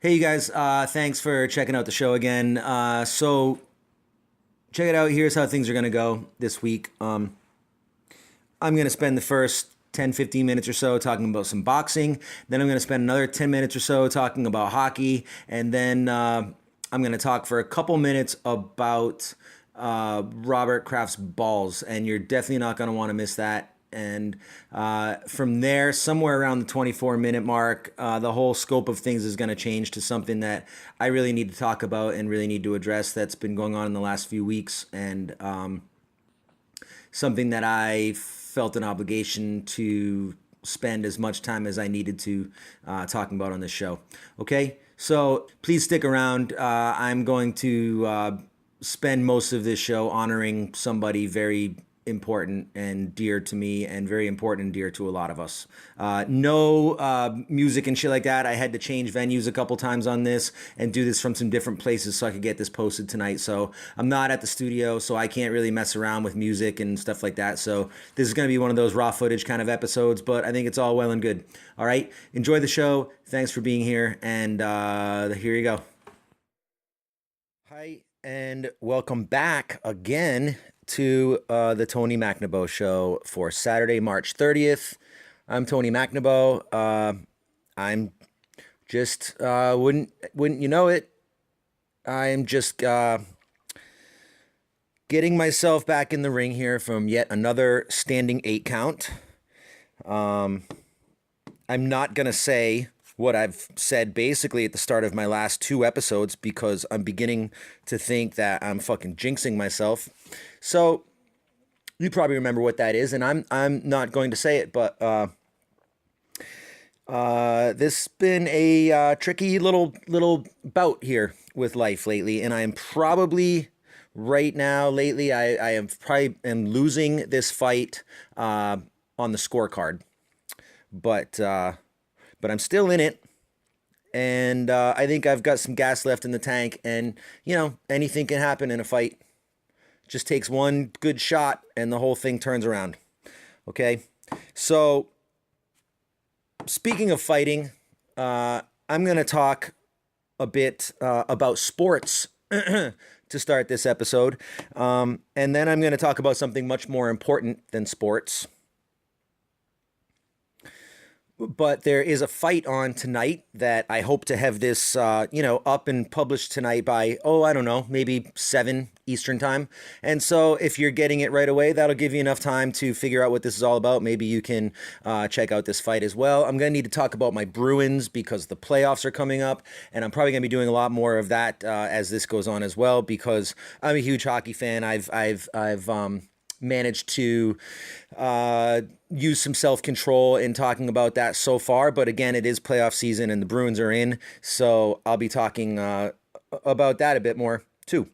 Hey, you guys. Thanks for checking out the show again. So, check it out. Here's how things are going to go this week. I'm going to spend the first 10, 15 minutes or so talking about some boxing. Then I'm going to spend another 10 minutes or so talking about hockey. And then I'm going to talk for a couple minutes about Robert Kraft's balls. And you're definitely not going to want to miss that. And from there, somewhere around the 24-minute mark, the whole scope of things is going to change to something that I really need to talk about and really need to address that's been going on in the last few weeks. And something that I felt an obligation to spend as much time as I needed to talking about on this show. Okay, so please stick around. I'm going to spend most of this show honoring somebody very important and dear to me and very important and dear to a lot of us. No music and shit like that. I had to change venues a couple times on this and do this from some different places so I could get this posted tonight. So I'm not at the studio, so I can't really mess around with music and stuff like that. So this is going to be one of those raw footage kind of episodes, but I think it's all well and good. All right. Enjoy the show. Thanks for being here. And here you go. Hi, and welcome back again to the Tony McNaboe Show for Saturday, March 30th. I'm Tony McNaboe. I'm just wouldn't you know it? I'm just getting myself back in the ring here from yet another standing 8 count. I'm not gonna say what I've said basically at the start of my last 2 episodes because I'm beginning to think that I'm fucking jinxing myself. So you probably remember what that is, and I'm not going to say it, but this has been a tricky little bout here with life lately, and I'm probably right now lately I am probably am losing this fight on the scorecard, but I'm still in it, and I think I've got some gas left in the tank, and you know anything can happen in a fight. Just takes one good shot and the whole thing turns around. Okay, so speaking of fighting, I'm going to talk a bit about sports to start this episode, and then I'm going to talk about something much more important than sports. But there is a fight on tonight that I hope to have this, up and published tonight by, I don't know, maybe 7 Eastern time. And so if you're getting it right away, that'll give you enough time to figure out what this is all about. Maybe you can check out this fight as well. I'm going to need to talk about my Bruins because the playoffs are coming up. And I'm probably going to be doing a lot more of that as this goes on as well because I'm a huge hockey fan. I've managed to use some self-control in talking about that so far. But again, it is playoff season and the Bruins are in. So I'll be talking about that a bit more too.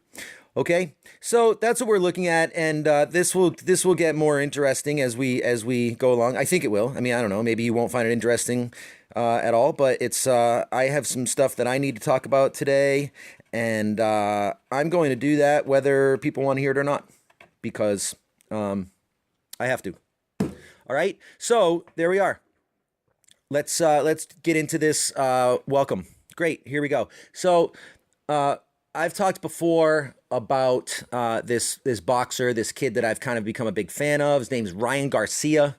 Okay, so that's what we're looking at, and this will get more interesting as we go along. I think it will. I mean, I don't know. Maybe you won't find it interesting at all, but it's I have some stuff that I need to talk about today, and I'm going to do that whether people want to hear it or not, because I have to. All right, so there we are. Let's get into this. Welcome. Great. Here we go. So I've talked before about this boxer, this kid that I've kind of become a big fan of. His name's Ryan Garcia.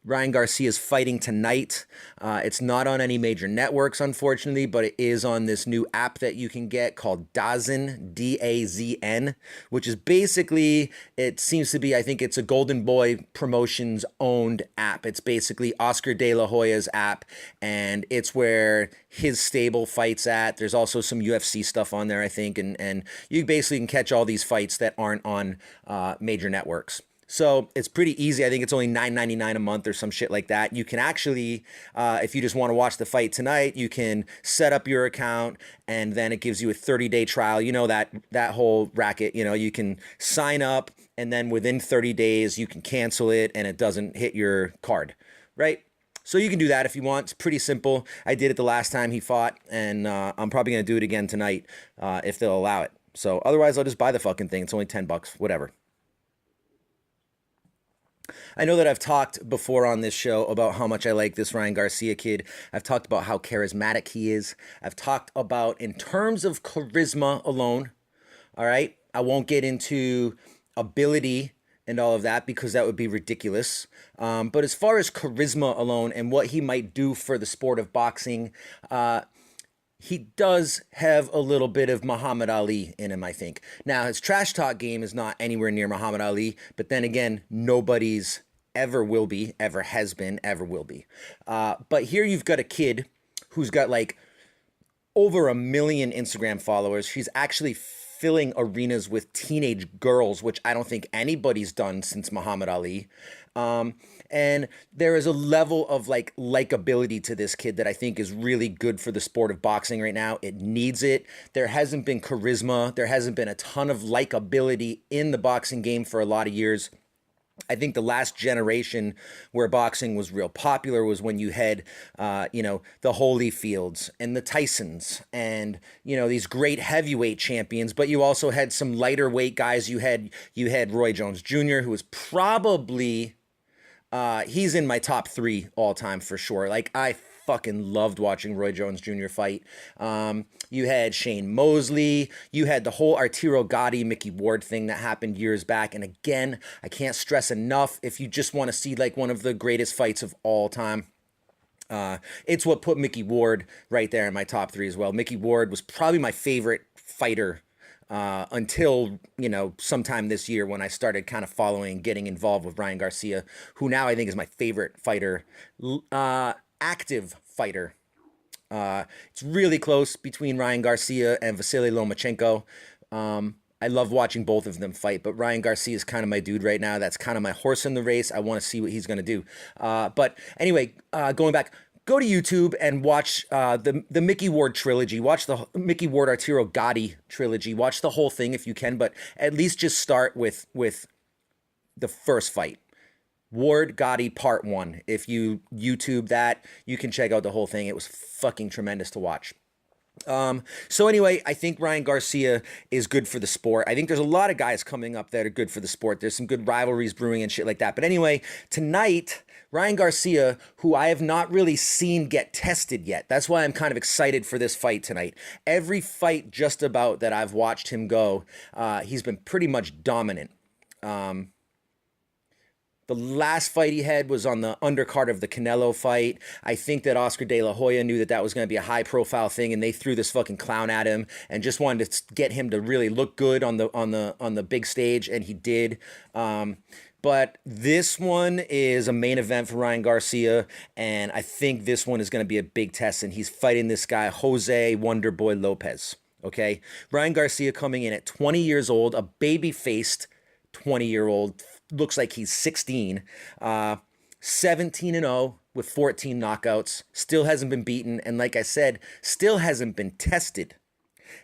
Ryan Garcia is fighting tonight. It's not on any major networks, unfortunately, but it is on this new app that you can get called DAZN, D-A-Z-N, which is basically, it seems to be, I think it's a Golden Boy Promotions owned app. It's basically Oscar De La Hoya's app, and it's where his stable fights at. There's also some UFC stuff on there, I think, and you basically can catch all these fights that aren't on major networks. So it's pretty easy. I think it's only $9.99 a month or some shit like that. You can actually, if you just want to watch the fight tonight, you can set up your account and then it gives you a 30-day trial. You know, that whole racket, you know, you can sign up and then within 30 days you can cancel it and it doesn't hit your card, right? So you can do that if you want. It's pretty simple. I did it the last time he fought, and I'm probably going to do it again tonight if they'll allow it. So otherwise I'll just buy the fucking thing. It's only $10, whatever. I know that I've talked before on this show about how much I like this Ryan Garcia kid. I've talked about how charismatic he is. I've talked about, in terms of charisma alone, all right, I won't get into ability and all of that because that would be ridiculous. But as far as charisma alone and what he might do for the sport of boxing, he does have a little bit of Muhammad Ali in him, I think. Now, his trash talk game is not anywhere near Muhammad Ali, but then again, nobody's ever will be, ever has been, ever will be. But here you've got a kid who's got like over 1 million Instagram followers. She's actually filling arenas with teenage girls, which I don't think anybody's done since Muhammad Ali. And there is a level of like likability to this kid that I think is really good for the sport of boxing right now. It needs it. There hasn't been charisma. There hasn't been a ton of likability in the boxing game for a lot of years. I think the last generation where boxing was real popular was when you had, the Holyfields and the Tysons and, these great heavyweight champions. But you also had some lighter weight guys. You had Roy Jones Jr., who was probably he's in my top 3 all time for sure. Like, I fucking loved watching Roy Jones Jr. fight. You had Shane Mosley. You had the whole Arturo Gatti, Mickey Ward thing that happened years back. And again, I can't stress enough, if you just want to see like one of the greatest fights of all time, it's what put Mickey Ward right there in my top 3 as well. Mickey Ward was probably my favorite fighter until, sometime this year when I started kind of following, getting involved with Ryan Garcia, who now I think is my favorite fighter, active fighter. It's really close between Ryan Garcia and Vasily Lomachenko. I love watching both of them fight, but Ryan Garcia is kind of my dude right now. That's kind of my horse in the race. I want to see what he's going to do. But anyway, going back, go to YouTube and watch the Mickey Ward trilogy. Watch the Mickey Ward Arturo Gatti trilogy. Watch the whole thing if you can, but at least just start with the first fight. Ward Gotti Part 1. If you YouTube that, you can check out the whole thing. It was fucking tremendous to watch. So anyway, I think Ryan Garcia is good for the sport. I think there's a lot of guys coming up that are good for the sport. There's some good rivalries brewing and shit like that. But anyway, tonight, Ryan Garcia, who I have not really seen get tested yet. That's why I'm kind of excited for this fight tonight. Every fight just about that I've watched him go, he's been pretty much dominant. The last fight he had was on the undercard of the Canelo fight. I think that Oscar De La Hoya knew that that was going to be a high-profile thing, and they threw this fucking clown at him and just wanted to get him to really look good on the big stage, and he did. But this one is a main event for Ryan Garcia, and I think this one is going to be a big test, and he's fighting this guy, Jose Wonderboy Lopez. Okay, Ryan Garcia coming in at 20 years old, a baby-faced 20-year-old. Looks like he's 16, 17-0 with 14 knockouts, still hasn't been beaten, and like I said, still hasn't been tested.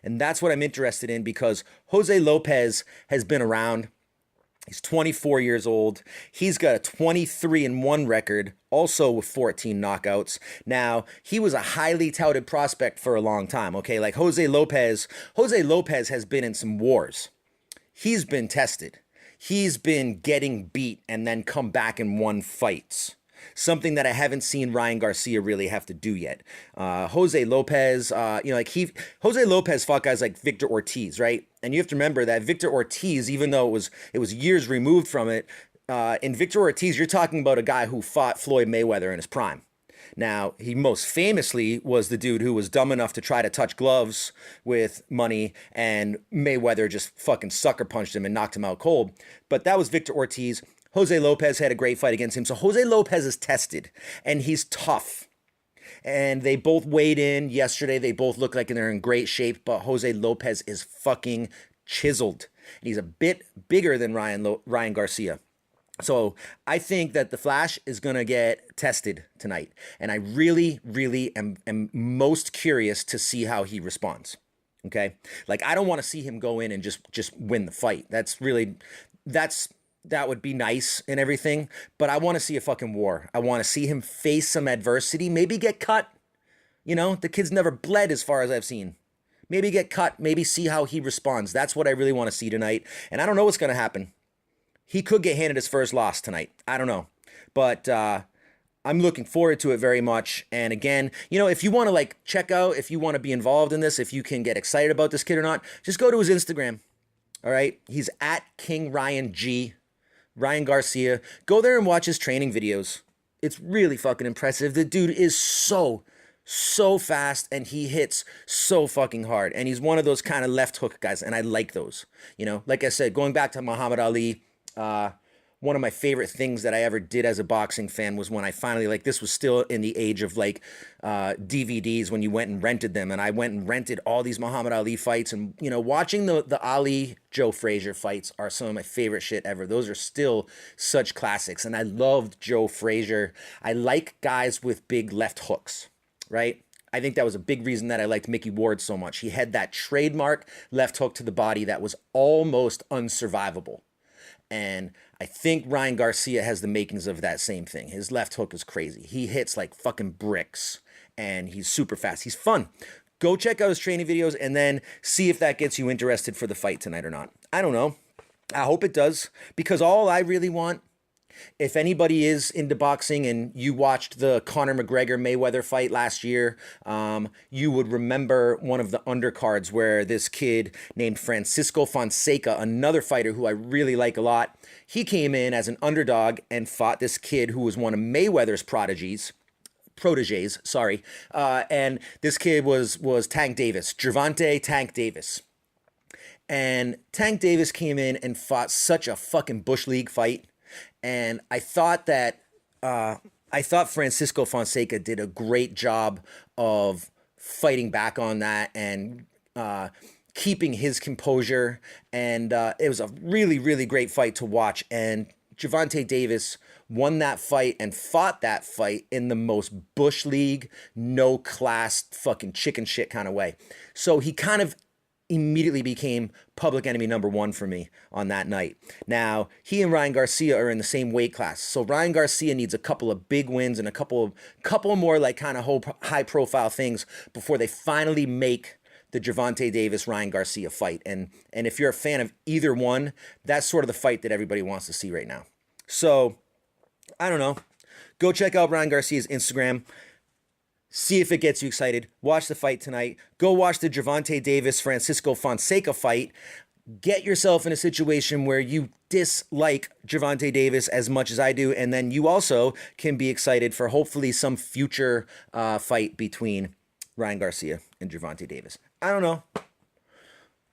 And that's what I'm interested in, because Jose Lopez has been around. He's 24 years old. He's got a 23-1 record, also with 14 knockouts. Now, he was a highly touted prospect for a long time, okay? Like Jose Lopez has been in some wars. He's been tested. He's been getting beat and then come back and won fights. Something that I haven't seen Ryan Garcia really have to do yet. Jose Lopez, Jose Lopez fought guys like Victor Ortiz, right? And you have to remember that Victor Ortiz, even though it was years removed from it, in Victor Ortiz, you're talking about a guy who fought Floyd Mayweather in his prime. Now, he most famously was the dude who was dumb enough to try to touch gloves with money, and Mayweather just fucking sucker punched him and knocked him out cold. But that was Victor Ortiz. Jose Lopez had a great fight against him. So Jose Lopez is tested, and he's tough. And they both weighed in yesterday. They both look like they're in great shape, but Jose Lopez is fucking chiseled. And he's a bit bigger than Ryan Garcia. So I think that the Flash is going to get tested tonight. And I really, really am most curious to see how he responds. Okay? Like, I don't want to see him go in and just win the fight. That would be nice and everything. But I want to see a fucking war. I want to see him face some adversity. Maybe get cut. The kid's never bled as far as I've seen. Maybe get cut. Maybe see how he responds. That's what I really want to see tonight. And I don't know what's going to happen. he could get handed his first loss tonight. I don't know. But I'm looking forward to it very much. And again, if you want to like check out, if you want to be involved in this, if you can get excited about this kid or not, just go to his Instagram. All right. He's at King Ryan G. Ryan Garcia. Go there and watch his training videos. It's really fucking impressive. The dude is so fast and he hits so fucking hard. And he's one of those kind of left hook guys. And I like those. Like I said, going back to Muhammad Ali, one of my favorite things that I ever did as a boxing fan was when I finally, like, this was still in the age of like DVDs when you went and rented them. And I went and rented all these Muhammad Ali fights. And, watching the Ali Joe Frazier fights are some of my favorite shit ever. Those are still such classics. And I loved Joe Frazier. I like guys with big left hooks, right? I think that was a big reason that I liked Mickey Ward so much. He had that trademark left hook to the body that was almost unsurvivable. And I think Ryan Garcia has the makings of that same thing. His left hook is crazy. He hits like fucking bricks and he's super fast. He's fun. Go check out his training videos and then see if that gets you interested for the fight tonight or not. I don't know. I hope it does, because all I really want, if anybody is into boxing and you watched the Conor McGregor Mayweather fight last year, you would remember one of the undercards where this kid named Francisco Fonseca, another fighter who I really like a lot, he came in as an underdog and fought this kid who was one of Mayweather's proteges, and this kid was Tank Davis, Gervonta Tank Davis. And Tank Davis came in and fought such a fucking Bush League fight. And I thought Francisco Fonseca did a great job of fighting back on that and keeping his composure. And it was a really, really great fight to watch. And Gervonta Davis won that fight and fought that fight in the most Bush League, no class, fucking chicken shit kind of way. So he kind of immediately became public enemy number one for me on that night. Now, he and Ryan Garcia are in the same weight class. So Ryan Garcia needs a couple of big wins and a couple more like kind of high profile things before they finally make the Gervonta Davis Ryan Garcia fight. And if you're a fan of either one, that's sort of the fight that everybody wants to see right now. So I don't know. Go check out Ryan Garcia's Instagram. See if it gets you excited. Watch the fight tonight. Go watch the Gervonta Davis-Francisco Fonseca fight. Get yourself in a situation where you dislike Gervonta Davis as much as I do, and then you also can be excited for hopefully some future fight between Ryan Garcia and Gervonta Davis. I don't know.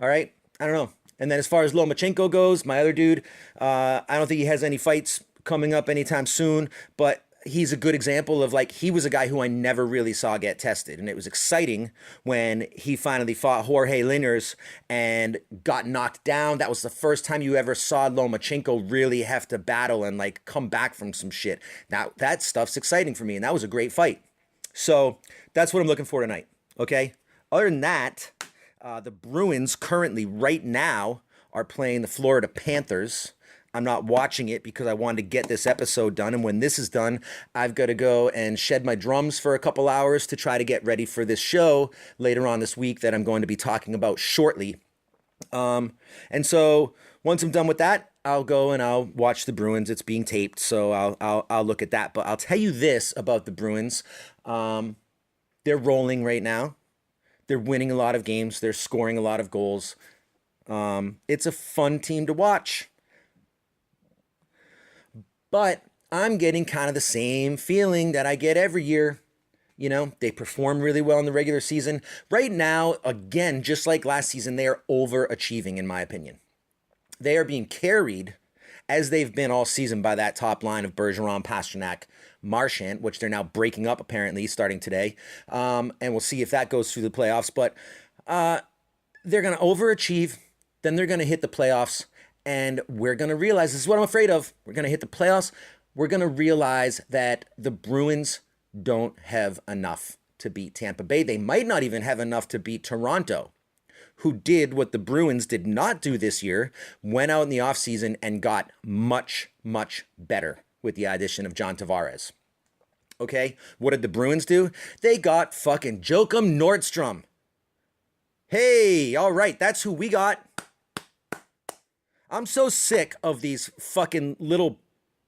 All right? I don't know. And then as far as Lomachenko goes, my other dude, I don't think he has any fights coming up anytime soon, but he's a good example of, like, he was a guy who I never really saw get tested. And it was exciting when he finally fought Jorge Linares and got knocked down. That was the first time you ever saw Lomachenko really have to battle and like come back from some shit. Now that stuff's exciting for me. And that was a great fight. So that's what I'm looking for tonight. Okay. Other than that, the Bruins currently right now are playing the Florida Panthers. I'm not watching it because I wanted to get this episode done. And when this is done, I've got to go and shed my drums for a couple hours to try to get ready for this show later on this week that I'm going to be talking about shortly. And so once I'm done with that, I'll go and I'll watch the Bruins. It's being taped, so I'll look at that. But I'll tell you this about the Bruins. They're rolling right now. They're winning a lot of games. They're scoring a lot of goals. It's a fun team to watch. But I'm getting kind of the same feeling that I get every year. You know, they perform really well in the regular season. Right now, again, just like last season, they are overachieving, in my opinion. They are being carried, as they've been all season, by that top line of Bergeron, Pastrnak, Marchand, which they're now breaking up, apparently, starting today. And we'll see if that goes through the playoffs. But they're going to overachieve. Then they're going to hit the playoffs. And we're going to realize, this is what I'm afraid of. We're going to hit the playoffs. We're going to realize that the Bruins don't have enough to beat Tampa Bay. They might not even have enough to beat Toronto, who did what the Bruins did not do this year, went out in the offseason and got much, much better with the addition of John Tavares. Okay? What did the Bruins do? They got fucking Joachim Nordstrom. Hey, all right, that's who we got. I'm so sick of these fucking little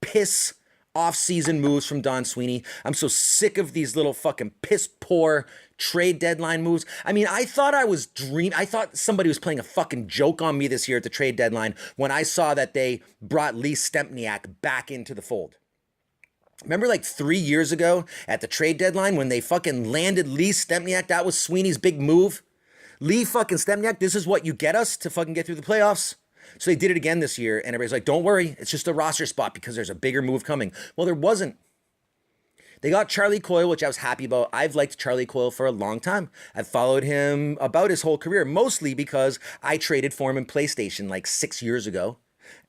piss off-season moves from Don Sweeney. I'm so sick of these little fucking piss poor trade deadline moves. I mean, I thought somebody was playing a fucking joke on me this year at the trade deadline when I saw that they brought Lee Stempniak back into the fold. Remember like 3 years ago at the trade deadline when they fucking landed Lee Stempniak? That was Sweeney's big move. Lee fucking Stempniak, this is what you get us to fucking get through the playoffs. So they did it again this year, and everybody's like, don't worry, it's just a roster spot because there's a bigger move coming. Well, there wasn't. They got Charlie Coyle, which I was happy about. I've liked Charlie Coyle for a long time. I've followed him about his whole career, mostly because I traded for him in PlayStation like 6 years ago.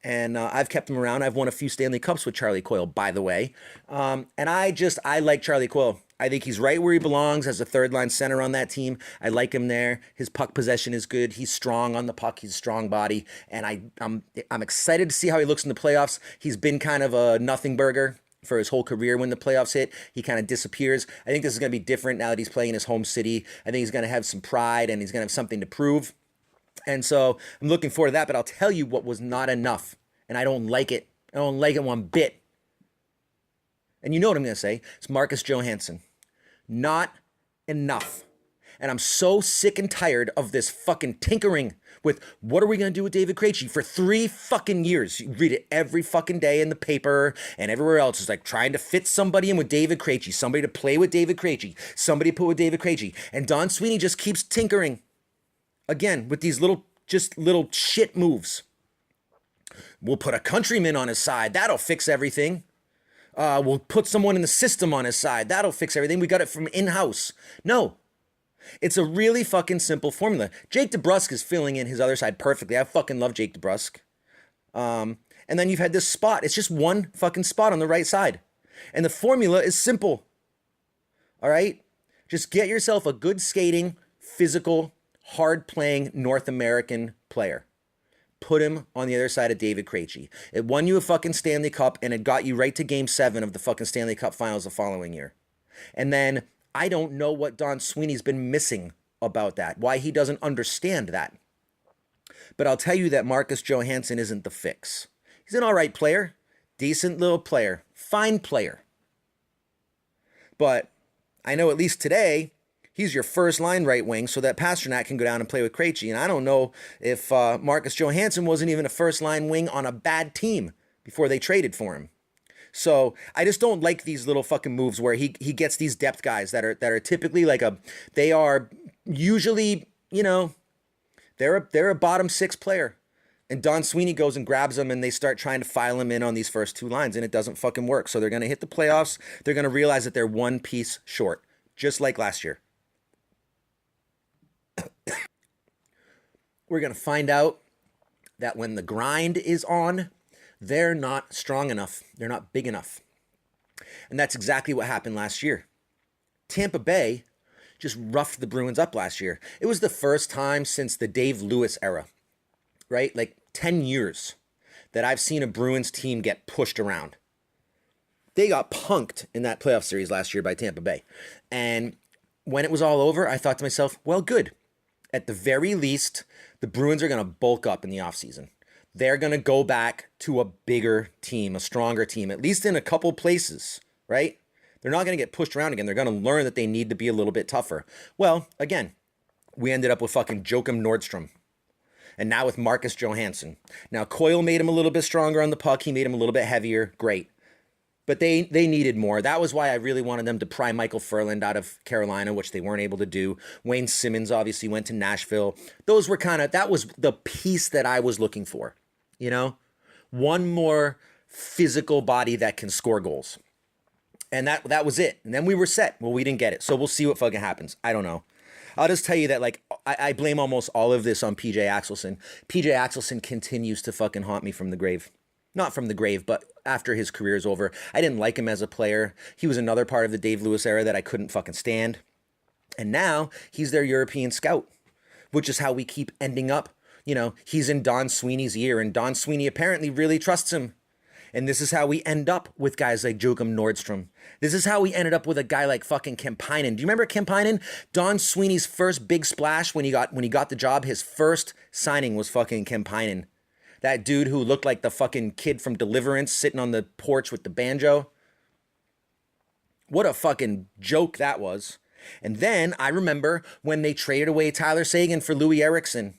And I've kept him around. I've won a few Stanley Cups with Charlie Coyle, by the way. And I like Charlie Coyle. I think he's right where he belongs as a third line center on that team. I like him there. His puck possession is good. He's strong on the puck. He's a strong body. And I'm excited to see how he looks in the playoffs. He's been kind of a nothing burger for his whole career. When the playoffs hit, he kind of disappears. I think this is going to be different now that he's playing in his home city. I think he's going to have some pride and he's going to have something to prove. And so I'm looking forward to that, but I'll tell you what was not enough. And I don't like it. I don't like it one bit. And you know what I'm going to say. It's Marcus Johansson. Not enough. And I'm so sick and tired of this fucking tinkering with what are we going to do with David Krejci for 3 fucking years. You read it every fucking day in the paper and everywhere else. It's like trying to fit somebody in with David Krejci, somebody to play with David Krejci, somebody to put with David Krejci. And Don Sweeney just keeps tinkering. Again, with these little shit moves. We'll put a countryman on his side. That'll fix everything. We'll put someone in the system on his side. That'll fix everything. We got it from in-house. No. It's a really fucking simple formula. Jake DeBrusk is filling in his other side perfectly. I fucking love Jake DeBrusk. And then you've had this spot. It's just one fucking spot on the right side. And the formula is simple. All right? Just get yourself a good skating, physical, hard-playing North American player. Put him on the other side of David Krejci. It won you a fucking Stanley Cup, and it got you right to Game 7 of the fucking Stanley Cup Finals the following year. And then I don't know what Don Sweeney's been missing about that, why he doesn't understand that. But I'll tell you that Marcus Johansson isn't the fix. He's an all right player, decent little player, fine player. But I know at least today, he's your first line right wing so that Pastrnak can go down and play with Krejci. And I don't know if Marcus Johansson wasn't even a first line wing on a bad team before they traded for him. So I just don't like these little fucking moves where he gets these depth guys that are typically they are usually, they're a bottom 6 player. And Don Sweeney goes and grabs them and they start trying to file him in on these first 2 lines and it doesn't fucking work. So they're going to hit the playoffs. They're going to realize that they're one piece short, just like last year. We're going to find out that when the grind is on, they're not strong enough. They're not big enough. And that's exactly what happened last year. Tampa Bay just roughed the Bruins up last year. It was the first time since the Dave Lewis era, right? Like 10 years that I've seen a Bruins team get pushed around. They got punked in that playoff series last year by Tampa Bay. And when it was all over, I thought to myself, well, good. At the very least, the Bruins are going to bulk up in the offseason. They're going to go back to a bigger team, a stronger team, at least in a couple places, right? They're not going to get pushed around again. They're going to learn that they need to be a little bit tougher. Well, again, we ended up with fucking Joakim Nordstrom. And now with Marcus Johansson. Now, Coyle made him a little bit stronger on the puck. He made him a little bit heavier. Great. But they needed more. That was why I really wanted them to pry Michael Furland out of Carolina, which they weren't able to do. Wayne Simmons obviously went to Nashville. That was the piece that I was looking for. One more physical body that can score goals. And that was it. And then we were set. Well, we didn't get it. So we'll see what fucking happens. I don't know. I'll just tell you that, I blame almost all of this on PJ Axelson. PJ Axelson continues to fucking haunt me from the grave. Not from the grave, but after his career is over. I didn't like him as a player. He was another part of the Dave Lewis era that I couldn't fucking stand. And now he's their European scout, which is how we keep ending up. He's in Don Sweeney's ear, and Don Sweeney apparently really trusts him. And this is how we end up with guys like Joakim Nordstrom. This is how we ended up with a guy like fucking Kemppainen. Do you remember Kemppainen? Don Sweeney's first big splash when he got the job, his first signing was fucking Kemppainen. That dude who looked like the fucking kid from Deliverance sitting on the porch with the banjo. What a fucking joke that was. And then I remember when they traded away Tyler Sagan for Louis Erickson.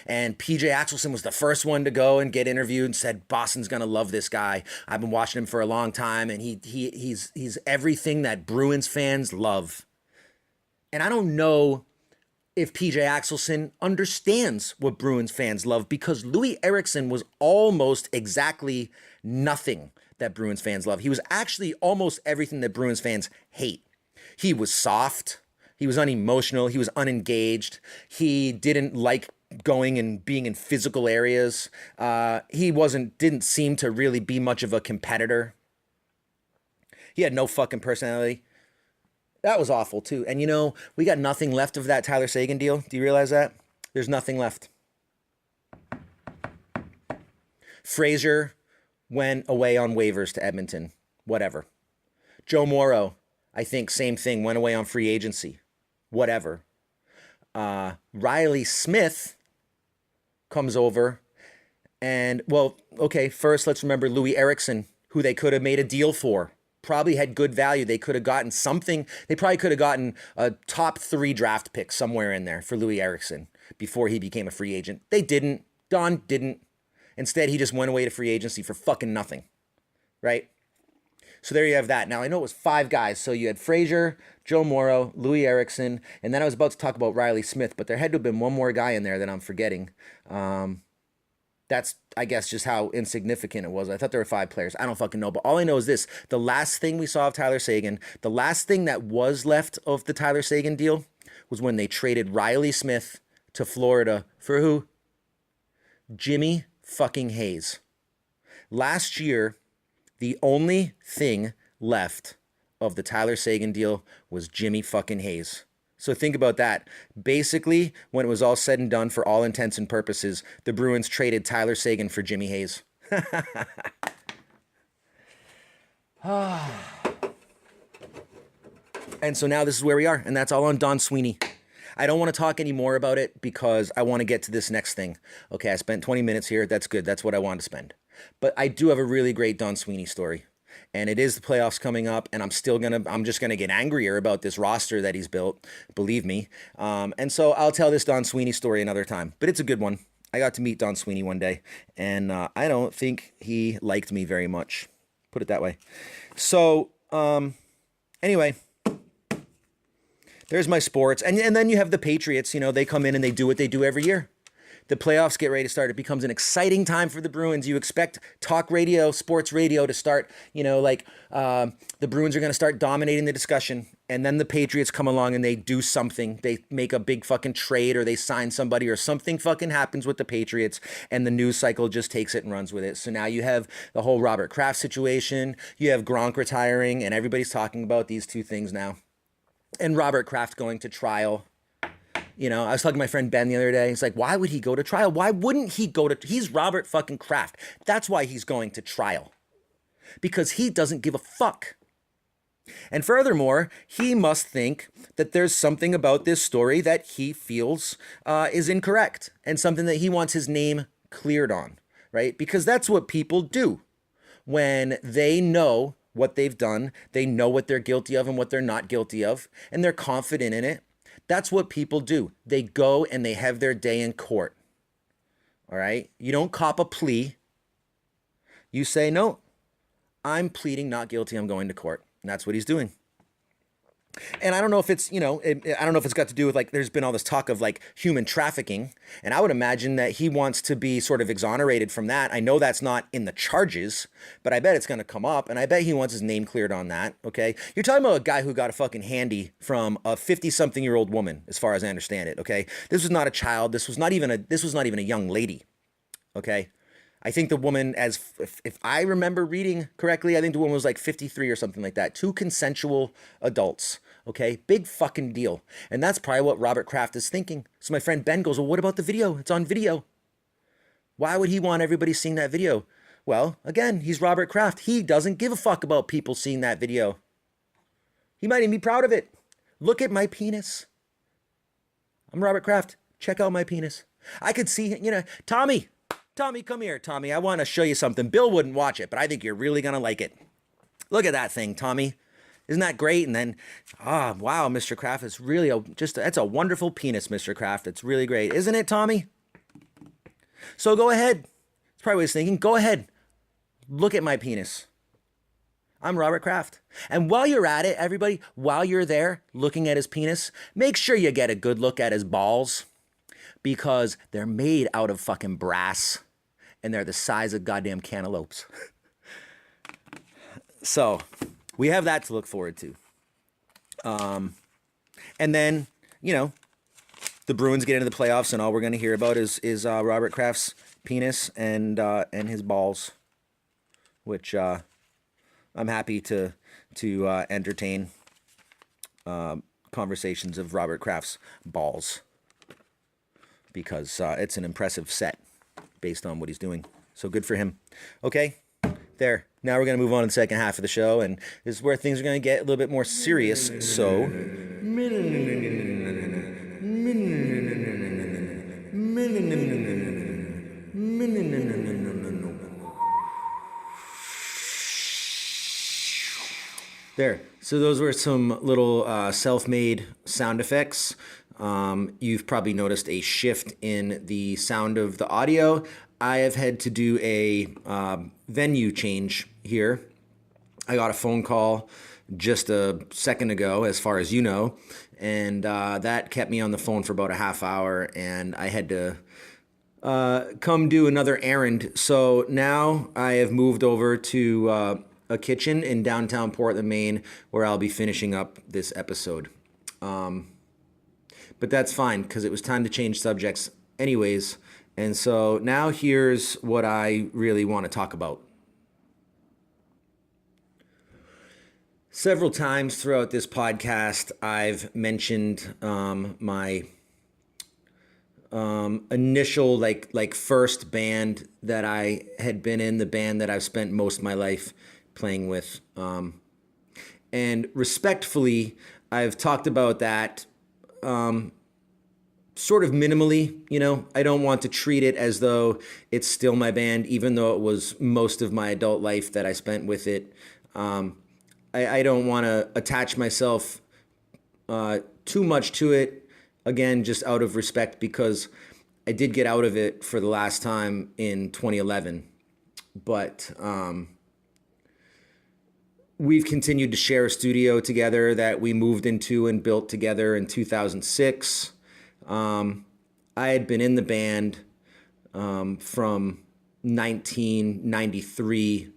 And PJ Axelson was the first one to go and get interviewed and said, Boston's gonna love this guy. I've been watching him for a long time, and he's everything that Bruins fans love. And I don't know if PJ Axelson understands what Bruins fans love, because Louis Erickson was almost exactly nothing that Bruins fans love. He was actually almost everything that Bruins fans hate. He was soft. He was unemotional. He was unengaged. He didn't like going and being in physical areas. He didn't seem to really be much of a competitor. He had no fucking personality. That was awful too. And we got nothing left of that Tyler Sagan deal. Do you realize that? There's nothing left. Frazier went away on waivers to Edmonton. Whatever. Joe Morrow, I think same thing, went away on free agency. Whatever. Riley Smith comes over. And, well, okay, first let's remember Louis Erickson, who they could have made a deal for. Probably had good value. They could have gotten something. They probably could have gotten a top 3 draft pick somewhere in there for Louis Erickson before he became a free agent. They didn't. Don didn't. Instead, he just went away to free agency for fucking nothing. Right? So there you have that. Now, I know it was 5 guys. So you had Frazier, Joe Morrow, Louis Erickson, and then I was about to talk about Riley Smith, but there had to have been one more guy in there that I'm forgetting. That's, I guess, just how insignificant it was. I thought there were 5 players. I don't fucking know. But all I know is this. The last thing we saw of Tyler Sagan, the last thing that was left of the Tyler Sagan deal was when they traded Riley Smith to Florida for who? Jimmy fucking Hayes. Last year, the only thing left of the Tyler Sagan deal was Jimmy fucking Hayes. So think about that. Basically, when it was all said and done, for all intents and purposes, the Bruins traded Tyler Sagan for Jimmy Hayes. And so now this is where we are, and that's all on Don Sweeney. I don't want to talk any more about it because I want to get to this next thing. Okay, I spent 20 minutes here. That's good. That's what I wanted to spend. But I do have a really great Don Sweeney story. And it is the playoffs coming up, and I'm just gonna get angrier about this roster that he's built, believe me. And so I'll tell this Don Sweeney story another time, but it's a good one. I got to meet Don Sweeney one day, and I don't think he liked me very much, put it that way. So anyway, there's my sports, and then you have the Patriots. They come in and they do what they do every year. The playoffs get ready to start. It becomes an exciting time for the Bruins. You expect talk radio, sports radio to start, the Bruins are going to start dominating the discussion. And then the Patriots come along and they do something. They make a big fucking trade, or they sign somebody, or something fucking happens with the Patriots, and the news cycle just takes it and runs with it. So now you have the whole Robert Kraft situation. You have Gronk retiring, and everybody's talking about these 2 things now. And Robert Kraft going to trial. I was talking to my friend Ben the other day. He's like, why would he go to trial? Why wouldn't he he's Robert fucking Kraft. That's why he's going to trial. Because he doesn't give a fuck. And furthermore, he must think that there's something about this story that he feels is incorrect, and something that he wants his name cleared on, right? Because that's what people do when they know what they've done, they know what they're guilty of and what they're not guilty of, and they're confident in it. That's what people do. They go and they have their day in court. All right? You don't cop a plea. You say, no, I'm pleading not guilty. I'm going to court. And that's what he's doing. And I don't know if it's, I don't know if it's got to do with, there's been all this talk of, human trafficking. And I would imagine that he wants to be sort of exonerated from that. I know that's not in the charges, but I bet it's going to come up. And I bet he wants his name cleared on that, okay? You're talking about a guy who got a fucking handy from a 50-something-year-old woman, as far as I understand it, okay? This was not a child. This was not even a young lady, okay? I think the woman, if I remember reading correctly, I think the woman was 53 or something like that. 2 consensual adults. Okay, big fucking deal. And that's probably what Robert Kraft is thinking. So my friend Ben goes, well, what about the video? It's on video. Why would he want everybody seeing that video? Well, again, he's Robert Kraft. He doesn't give a fuck about people seeing that video. He might even be proud of it. Look at my penis. I'm Robert Kraft. Check out my penis. I could see, Tommy, Tommy, come here, Tommy. I want to show you something. Bill wouldn't watch it, but I think you're really going to like it. Look at that thing, Tommy. Isn't that great? And then, wow, Mr. Kraft, it's really that's a wonderful penis, Mr. Kraft. It's really great. Isn't it, Tommy? So go ahead. It's probably what he's thinking. Go ahead. Look at my penis. I'm Robert Kraft. And while you're at it, everybody, while you're there looking at his penis, make sure you get a good look at his balls because they're made out of fucking brass and they're the size of goddamn cantaloupes. So we have that to look forward to. And then, the Bruins get into the playoffs and all we're going to hear about is Robert Kraft's penis and his balls, which I'm happy to entertain conversations of Robert Kraft's balls because it's an impressive set based on what he's doing. So good for him. Okay, there. Now we're going to move on to the second half of the show, and this is where things are going to get a little bit more serious. So, there. So those were some little self-made sound effects. You've probably noticed a shift in the sound of the audio. I have had to do a venue change here. I got a phone call just a second ago, as far as you know, and that kept me on the phone for about a half hour, and I had to come do another errand. So now I have moved over to a kitchen in downtown Portland, Maine, where I'll be finishing up this episode. But that's fine, because it was time to change subjects anyways. And so now here's what I really want to talk about. Several times throughout this podcast, I've mentioned my initial like first band that I had been in, the band that I've spent most of my life playing with. And respectfully, I've talked about that sort of minimally. I don't want to treat it as though it's still my band, even though it was most of my adult life that I spent with it. I don't want to attach myself too much to it, again, just out of respect, because I did get out of it for the last time in 2011. But we've continued to share a studio together that we moved into and built together in 2006. I had been in the band from 1993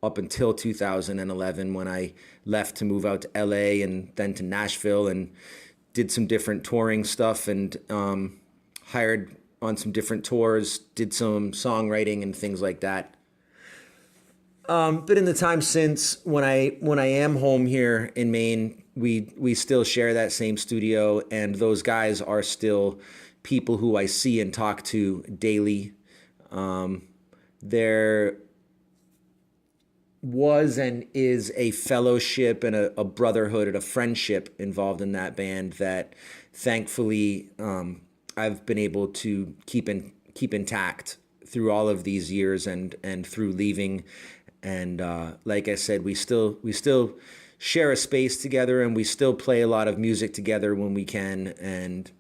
up until 2011 when I left to move out to LA and then to Nashville and did some different touring stuff and hired on some different tours, did some songwriting and things like that. But in the time since, when I am home here in Maine, we still share that same studio, and those guys are still people who I see and talk to daily. There was and is a fellowship and a brotherhood and a friendship involved in that band that thankfully I've been able to keep intact through all of these years and through leaving. And like I said, we still share a space together, and we still play a lot of music together when we can. And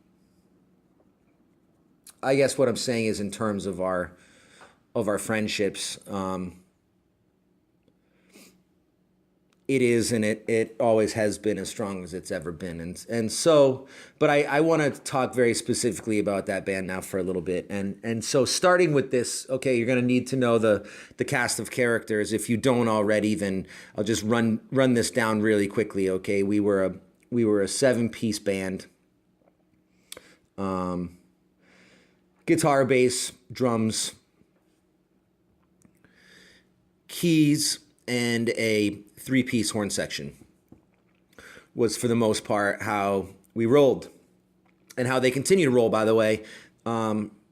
I guess what I'm saying is, in terms of our friendships, it is, and it always has been as strong as it's ever been. And so, but I want to talk very specifically about that band now for a little bit. And so starting with this, okay, you're going to need to know the cast of characters. If you don't already, then I'll just run this down really quickly. Okay. We were a 7-piece band. Guitar, bass, drums, keys, and a 3-piece horn section was, for the most part, how we rolled, and how they continue to roll, by the way.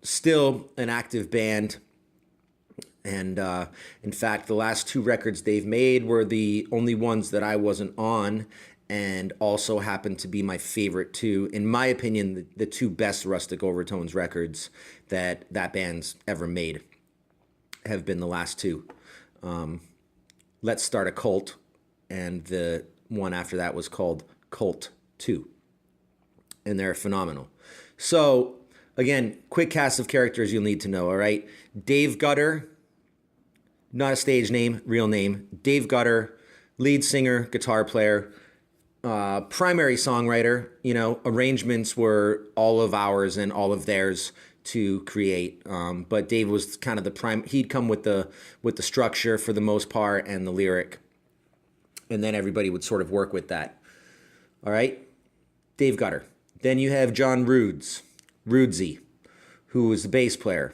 Still an active band, and in fact, the last 2 records they've made were the only ones that I wasn't on, and also happened to be my favorite 2, in my opinion, the 2 best Rustic Overtones records that band's ever made. have been the last two. Let's Start a Cult, and the one after that was called Cult 2. And they're phenomenal. So, again, quick cast of characters you'll need to know, all right? Dave Gutter, not a stage name, real name. Dave Gutter, lead singer, guitar player, primary songwriter. You know, arrangements were all of ours and all of theirs to create. But Dave was kind of the prime. He'd come with the structure for the most part and the lyric, and then everybody would sort of work with that. All right, Dave Gutter. Then you have John Rudesy, who was the bass player.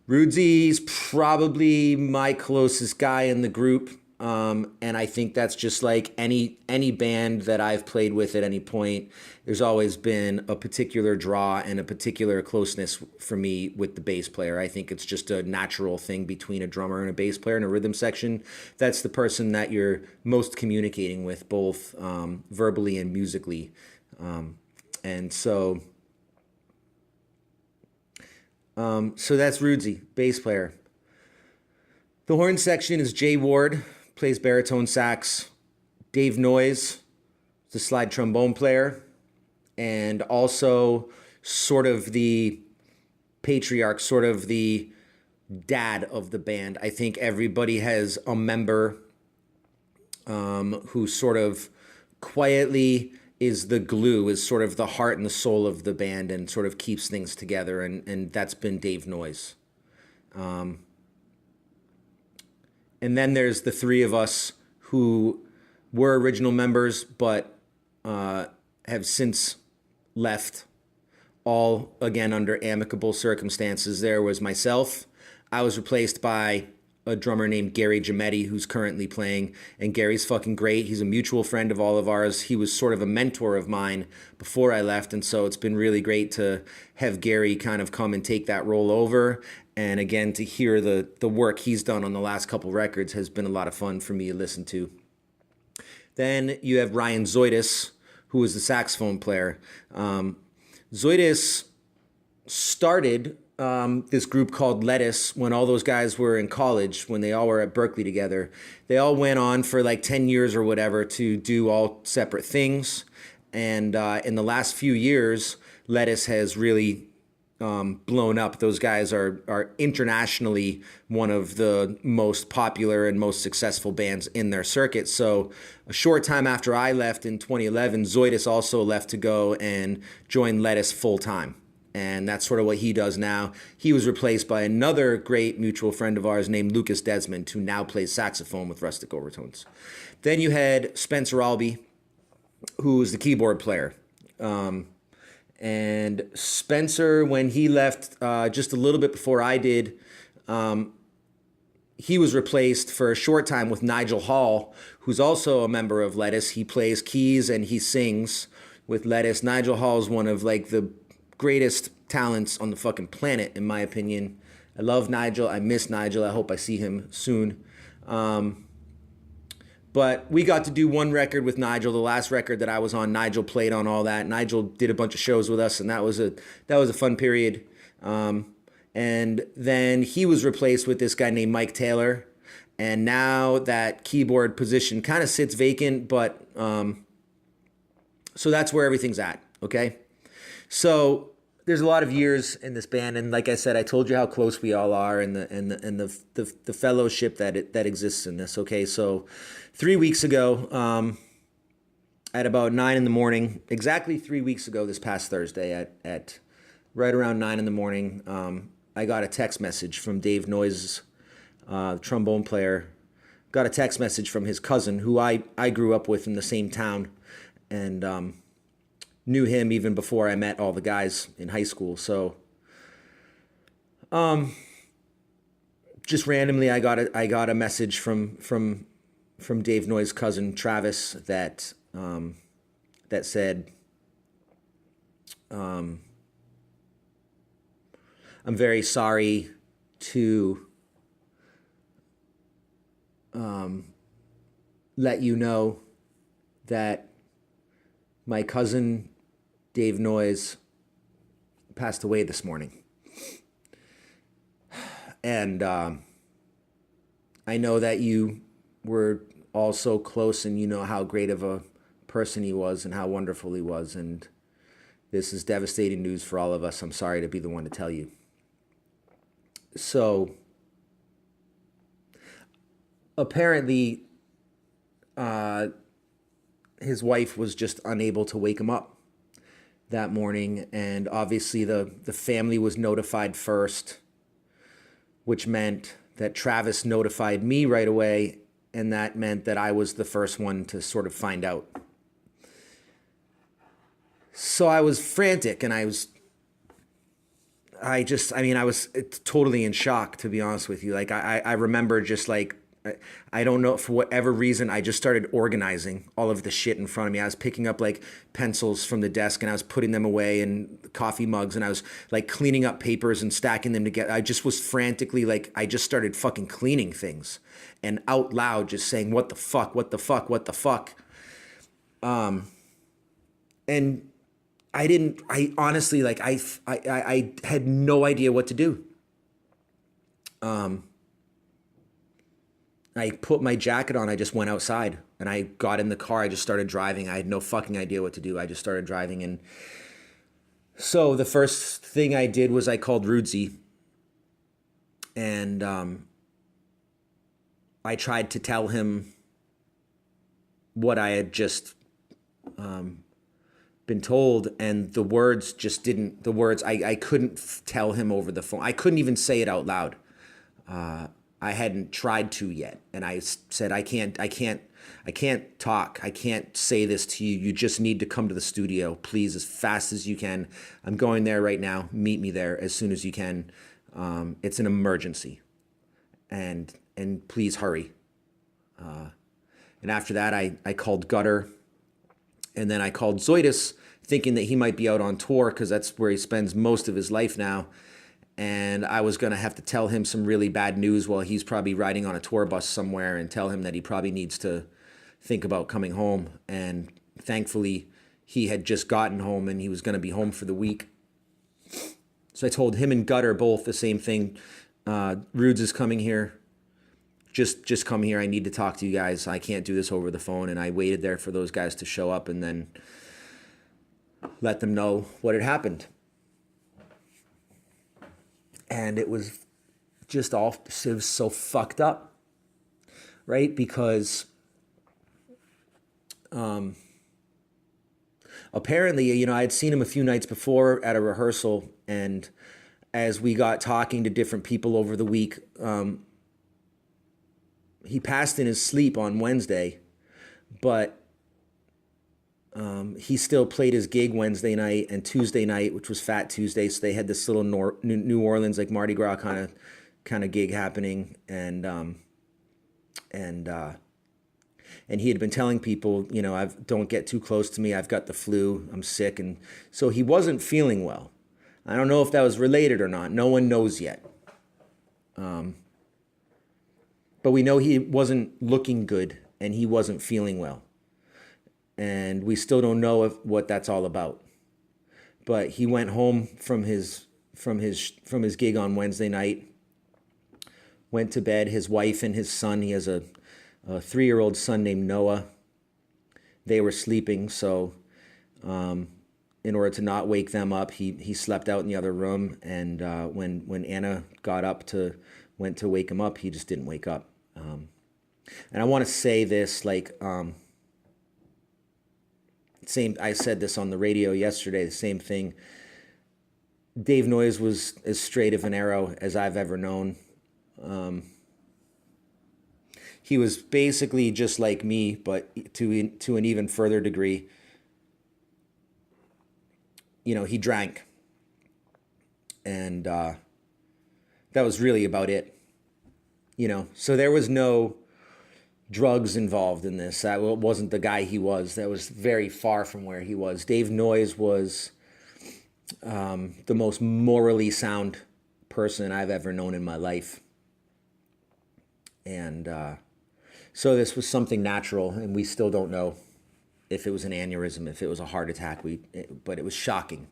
Rudesy's probably my closest guy in the group. And I think that's just like any band that I've played with at any point. There's always been a particular draw and a particular closeness for me with the bass player. I think it's just a natural thing between a drummer and a bass player in a rhythm section. That's the person that you're most communicating with, both verbally and musically. And so that's Rudesy, bass player. The horn section is Jay Ward, plays baritone sax. Dave Noyes, the slide trombone player, and also sort of the patriarch, sort of the dad of the band. I think everybody has a member who sort of quietly is the glue, is sort of the heart and the soul of the band and sort of keeps things together, and that's been Dave Noyes. And then there's the three of us who were original members but have since left, all again under amicable circumstances. There was myself. I was replaced by a drummer named Gary Giametti, who's currently playing, and Gary's fucking great. He's a mutual friend of all of ours. He was sort of a mentor of mine before I left, and so it's been really great to have Gary kind of come and take that role over. And again, to hear the work he's done on the last couple records has been a lot of fun for me to listen to. Then you have Ryan Zoidis, who is the saxophone player. Zoidis started this group called Lettuce when all those guys were in college, when they all were at Berkeley together. They all went on for like 10 years or whatever to do all separate things. And in the last few years, Lettuce has really blown up. Those guys are internationally one of the most popular and most successful bands in their circuit. So a short time after I left in 2011, Zoidis also left to go and join Lettuce full time. And that's sort of what he does now. He was replaced by another great mutual friend of ours named Lucas Desmond, who now plays saxophone with Rustic Overtones. Then you had Spencer Albee, who's the keyboard player. And Spencer, when he left just a little bit before I did, he was replaced for a short time with Nigel Hall, who's also a member of Lettuce. He plays keys and he sings with Lettuce. Nigel Hall is one of like the greatest talents on the fucking planet, in my opinion. I love Nigel. I miss Nigel. I hope I see him soon. But we got to do one record with Nigel. The last record that I was on, Nigel played on all that. Nigel did a bunch of shows with us, and that was a fun period. And then he was replaced with this guy named Mike Taylor. And now that keyboard position kind of sits vacant, but so that's where everything's at, okay? So there's a lot of years in this band, and like I said, I told you how close we all are, and the fellowship that exists in this. Okay, so 3 weeks ago, at about 9 in.the morning, exactly 3 weeks ago, this past Thursday, at right around 9 in.the morning, I got a text message from Dave Noyes, trombone player. Got a text message from his cousin, who I grew up with in the same town, and knew him even before I met all the guys in high school. So, just randomly, I got a message from Dave Noyes' cousin Travis that said, "I'm very sorry to let you know that my cousin Dave Noyes passed away this morning." And I know that you were all so close, and you know how great of a person he was and how wonderful he was. And this is devastating news for all of us. I'm sorry to be the one to tell you. So apparently, his wife was just unable to wake him up that morning, and obviously the family was notified first, which meant that Travis notified me right away, and that meant that I was the first one to sort of find out. So I was frantic, and I was totally in shock, to be honest with you. Like, I remember just like, I don't know, for whatever reason, I just started organizing all of the shit in front of me. I was picking up like pencils from the desk, and I was putting them away in coffee mugs, and I was like cleaning up papers and stacking them together. I just was frantically, like, I just started fucking cleaning things and out loud just saying, what the fuck, what the fuck, what the fuck. And I honestly, like, I had no idea what to do. I put my jacket on. I just went outside, and I got in the car. I just started driving. I had no fucking idea what to do. I just started driving. And so the first thing I did was I called Rudesy, and I tried to tell him what I had just been told, and the words just didn't, I couldn't tell him over the phone. I couldn't even say it out loud. I hadn't tried to yet. And I said, I can't talk. I can't say this to you. You just need to come to the studio, please, as fast as you can. I'm going there right now. Meet me there as soon as you can. It's an emergency, and please hurry. And after that, I called Gutter, and then I called Zoidus, thinking that he might be out on tour, because that's where he spends most of his life now. And I was going to have to tell him some really bad news while he's probably riding on a tour bus somewhere, and tell him that he probably needs to think about coming home. And thankfully, he had just gotten home, and he was going to be home for the week. So I told him and Gutter both the same thing. Rudes is coming here. Just come here. I need to talk to you guys. I can't do this over the phone. And I waited there for those guys to show up, and then let them know what had happened. And it was just all, it was so fucked up, right? Because apparently, you know, I had seen him a few nights before at a rehearsal, and as we got talking to different people over the week, he passed in his sleep on Wednesday, but he still played his gig Wednesday night and Tuesday night, which was Fat Tuesday. So they had this little New Orleans, like Mardi Gras kind of gig happening, and he had been telling people, you know, don't get too close to me. I've got the flu. I'm sick, and so he wasn't feeling well. I don't know if that was related or not. No one knows yet. But we know he wasn't looking good, and he wasn't feeling well. And we still don't know what that's all about. But he went home from his gig on Wednesday night, went to bed. His wife and his son, he has a 3-year-old son named Noah. They were sleeping, so in order to not wake them up, he slept out in the other room. And when Anna went to wake him up, he just didn't wake up. And I want to say this, like, I said this on the radio yesterday, the same thing. Dave Noyes was as straight of an arrow as I've ever known. He was basically just like me, but to an even further degree. You know, he drank, and that was really about it. You know, so there was no drugs involved in this. That wasn't the guy he was. That was very far from where he was. Dave Noyes was the most morally sound person I've ever known in my life. And so this was something natural, and we still don't know if it was an aneurysm, if it was a heart attack. But it was shocking.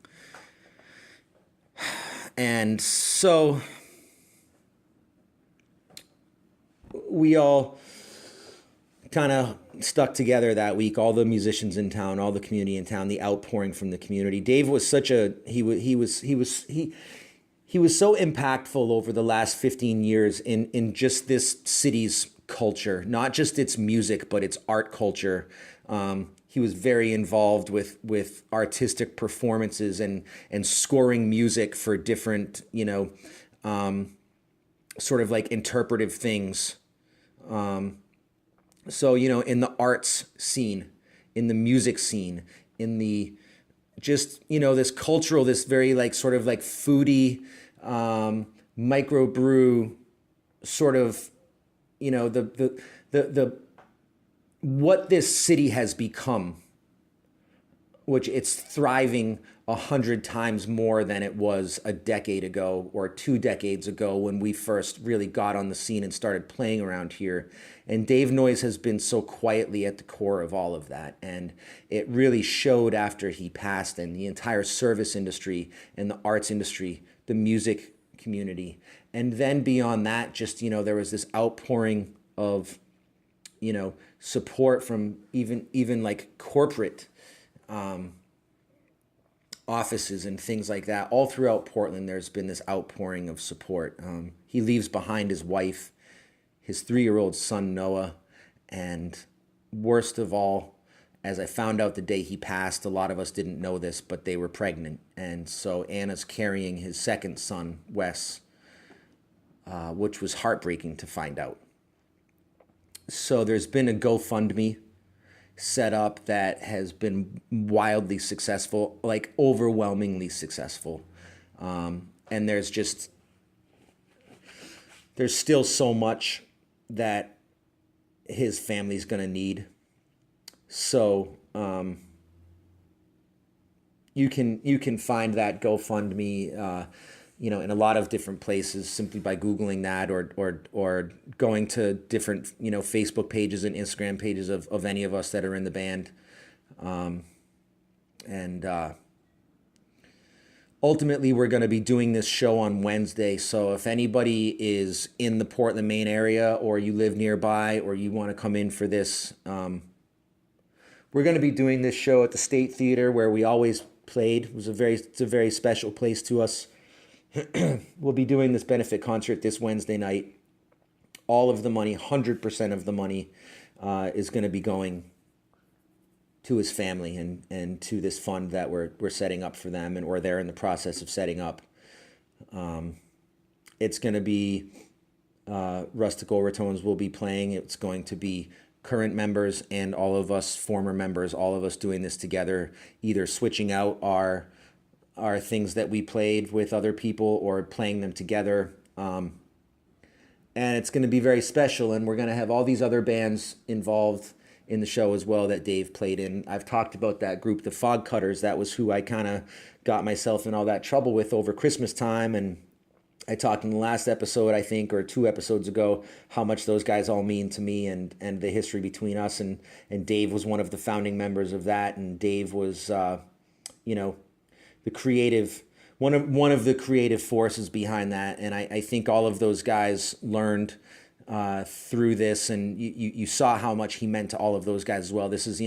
And so we all kind of stuck together that week. All the musicians in town, all the community in town, the outpouring from the community. Dave was such a he was so impactful over the last 15 years in just this city's culture, not just its music, but its art culture. He was very involved with artistic performances and scoring music for different, sort of like interpretive things. So, in the arts scene, in the music scene, in the just, this cultural, this very like sort of like foodie, microbrew sort of, the what this city has become, which it's thriving 100 times more than it was a decade ago or 2 decades ago when we first really got on the scene and started playing around here. And Dave Noyes has been so quietly at the core of all of that. And it really showed after he passed, and the entire service industry and the arts industry, the music community. And then beyond that, just, there was this outpouring of, support from even like corporate offices and things like that. All throughout Portland, there's been this outpouring of support. He leaves behind his wife, his 3-year-old son, Noah, and worst of all, as I found out the day he passed, a lot of us didn't know this, but they were pregnant. And so Anna's carrying his second son, Wes, which was heartbreaking to find out. So there's been a GoFundMe set up that has been wildly successful, like overwhelmingly successful. And there's still so much that his family's going to need. So you can find that GoFundMe in a lot of different places simply by Googling that or going to different, Facebook pages and Instagram pages of any of us that are in the band. Ultimately, we're going to be doing this show on Wednesday. So if anybody is in the Portland, Maine area, or you live nearby, or you want to come in for this, we're going to be doing this show at the State Theater where we always played. It's a very special place to us. We'll be doing this benefit concert this Wednesday night. All of the money, 100% of the money, is going to be going to his family and to this fund that we're setting up for them, or they're in the process of setting up. It's going to be Rustic Overtones will be playing. It's going to be current members and all of us former members, all of us doing this together, either switching out our things that we played with other people or playing them together. And it's going to be very special, and we're going to have all these other bands involved in the show as well that Dave played in. I've talked about that group, the Fog Cutters. That was who I kind of got myself in all that trouble with over Christmas time, and I talked in the last episode, I think, or 2 episodes ago, how much those guys all mean to me and the history between us, and Dave was one of the founding members of that, and Dave was the creative, one of the creative forces behind that. And I think all of those guys learned through this, and you saw how much he meant to all of those guys as well. This is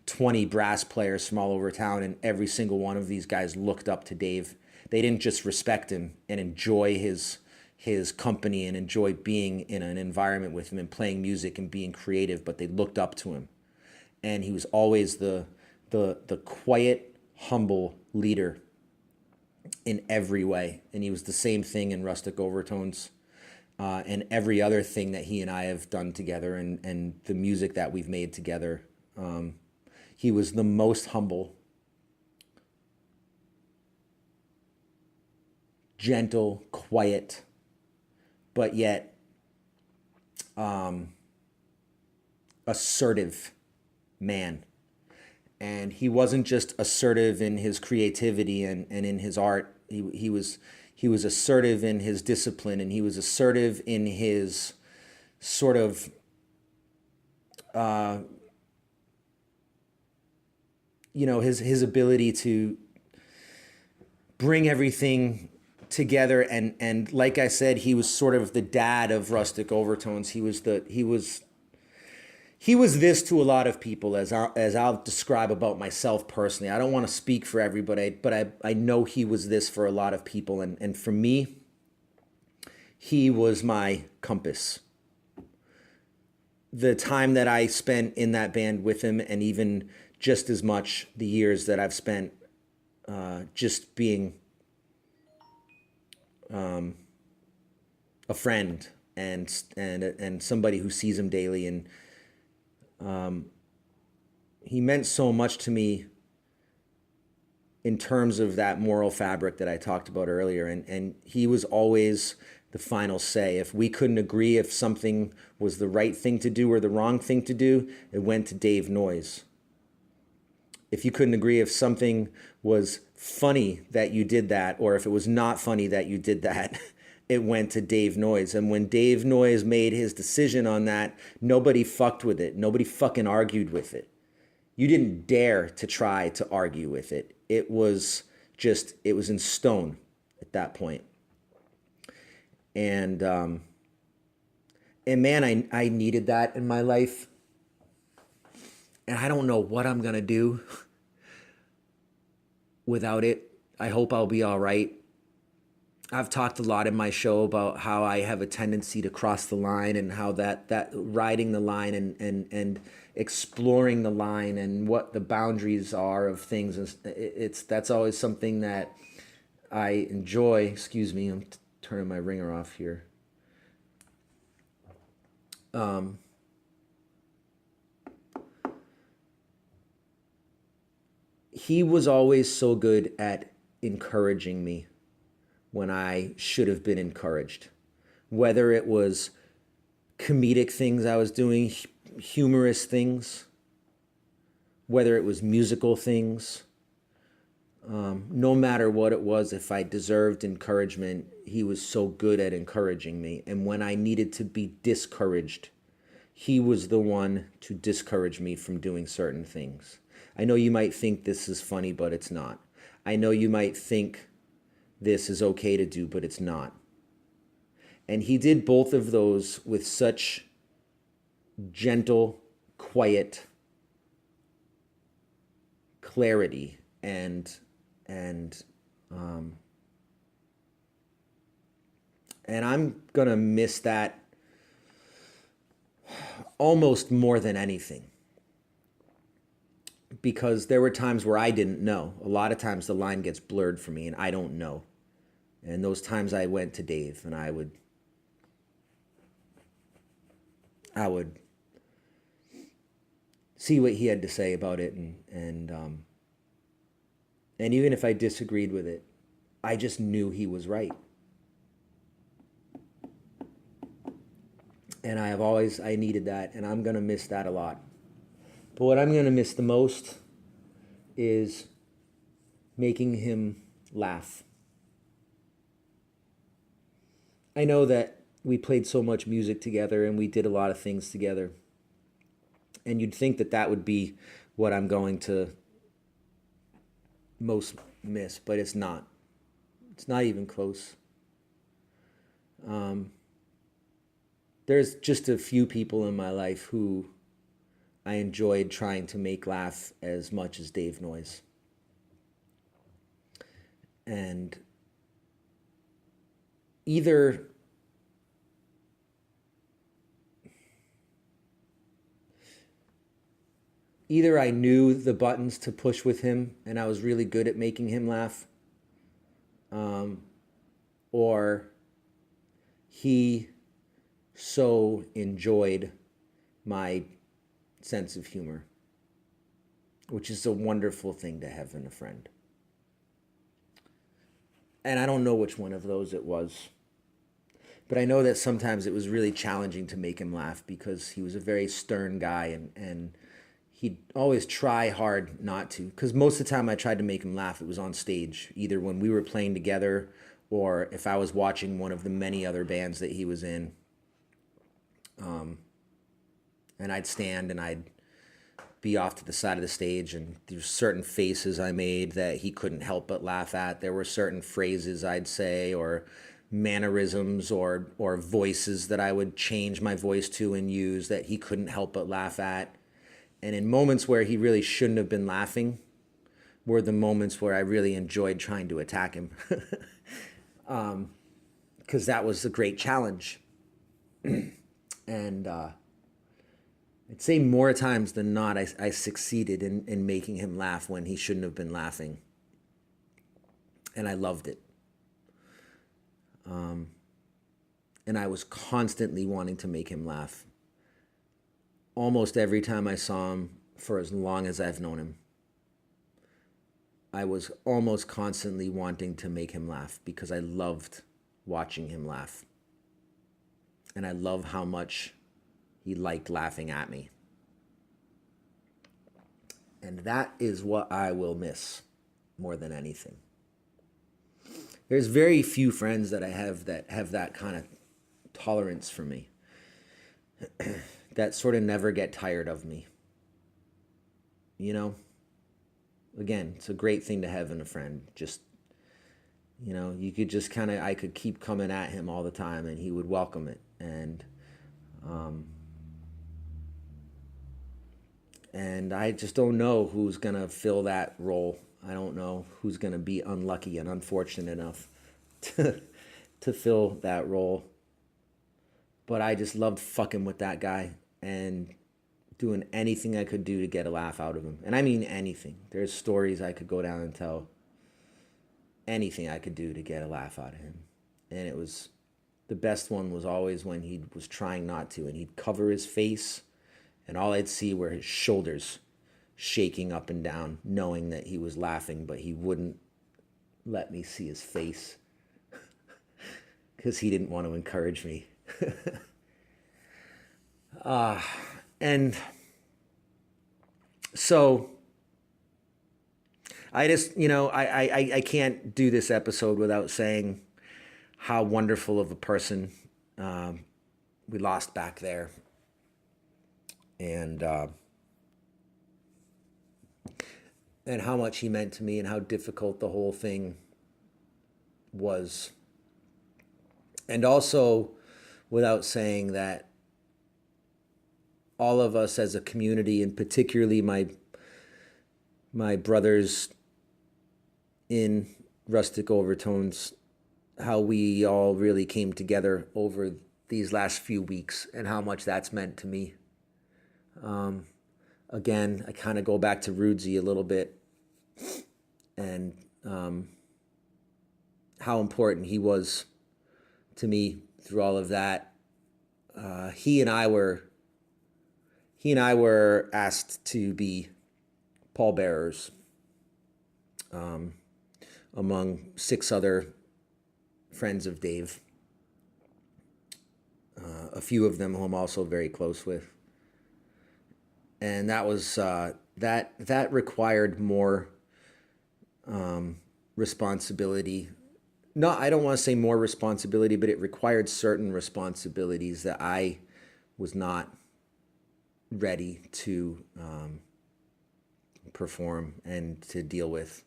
20 brass players from all over town, and every single one of these guys looked up to Dave. They didn't just respect him and enjoy his company and enjoy being in an environment with him and playing music and being creative, but they looked up to him. And he was always the quiet, humble leader in every way. And he was the same thing in Rustic Overtones and every other thing that he and I have done together, and the music that we've made together. He was the most humble, gentle, quiet, but yet assertive man. And he wasn't just assertive in his creativity and in his art. He was assertive in his discipline, and he was assertive in his sort of his ability to bring everything together, and like I said, he was sort of the dad of Rustic Overtones. He was this to a lot of people, as I'll describe about myself personally. I don't want to speak for everybody, but I know he was this for a lot of people, and for me, he was my compass. The time that I spent in that band with him, and even just as much the years that I've spent just being a friend and somebody who sees him daily, and he meant so much to me in terms of that moral fabric that I talked about earlier, and he was always the final say. If we couldn't agree if something was the right thing to do or the wrong thing to do, it went to Dave Noyes. If you couldn't agree if something was funny that you did that, or if it was not funny that you did that, it went to Dave Noyes. And when Dave Noyes made his decision on that, nobody fucked with it. Nobody fucking argued with it. You didn't dare to try to argue with it. It was in stone at that point. And man, I needed that in my life. And I don't know what I'm going to do without it. I hope I'll be all right. I've talked a lot in my show about how I have a tendency to cross the line, and how that riding the line and exploring the line and what the boundaries are of things. That's always something that I enjoy. Excuse me, I'm turning my ringer off here. He was always so good at encouraging me when I should have been encouraged. Whether it was comedic things I was doing, humorous things, whether it was musical things, no matter what it was, if I deserved encouragement, he was so good at encouraging me. And when I needed to be discouraged, he was the one to discourage me from doing certain things. I know you might think this is funny, but it's not. I know you might think this is okay to do, but it's not. And he did both of those with such gentle, quiet clarity, and I'm gonna miss that almost more than anything, because there were times where I didn't know. A lot of times the line gets blurred for me and I don't know. And those times I went to Dave, and I would see what he had to say about it, and even if I disagreed with it, I just knew he was right. And I needed that, and I'm gonna miss that a lot. But what I'm gonna miss the most is making him laugh. I know that we played so much music together and we did a lot of things together. And you'd think that that would be what I'm going to most miss, but it's not. It's not even close. There's just a few people in my life who I enjoyed trying to make laugh as much as Dave Noyes. And either I knew the buttons to push with him and I was really good at making him laugh, or he so enjoyed my sense of humor, which is a wonderful thing to have in a friend. And I don't know which one of those it was, but I know that sometimes it was really challenging to make him laugh because he was a very stern guy, and he'd always try hard not to, because most of the time I tried to make him laugh, it was on stage, either when we were playing together or if I was watching one of the many other bands that he was in. And I'd stand and I'd be off to the side of the stage, and there's certain faces I made that he couldn't help but laugh at. There were certain phrases I'd say, or mannerisms, or voices that I would change my voice to and use that he couldn't help but laugh at. And in moments where he really shouldn't have been laughing were the moments where I really enjoyed trying to attack him. Because that was a great challenge. And I'd say more times than not, I succeeded in making him laugh when he shouldn't have been laughing. And I loved it. And I was constantly wanting to make him laugh. Almost every time I saw him for as long as I've known him, I was almost constantly wanting to make him laugh because I loved watching him laugh. And I love how much he liked laughing at me. And that is what I will miss more than anything. There's very few friends that I have that kind of tolerance for me. That sort of never get tired of me. You know? Again, it's a great thing to have in a friend. Just, you could just I could keep coming at him all the time and he would welcome it. And I just don't know who's going to fill that role. I don't know who's going to be unlucky and unfortunate enough to fill that role. But I just loved fucking with that guy and doing anything I could do to get a laugh out of him. And I mean anything. There's stories I could go down and tell. Anything I could do to get a laugh out of him. And it was, the best one was always when he was trying not to, and he'd cover his face and all I'd see were his shoulders shaking up and down, knowing that he was laughing, but he wouldn't let me see his face because he didn't want to encourage me. And so I just, I can't do this episode without saying how wonderful of a person we lost back there. And how much he meant to me and how difficult the whole thing was. And also, without saying that all of us as a community, and particularly my brothers in Rustic Overtones, how we all really came together over these last few weeks and how much that's meant to me. Again, I kind of go back to Rudesy a little bit and how important he was to me through all of that. He and I were asked to be pallbearers among 6 other friends of Dave. A few of them who I'm also very close with. And that was that required more responsibility. No, I don't want to say more responsibility, but it required certain responsibilities that I was not ready to perform and to deal with.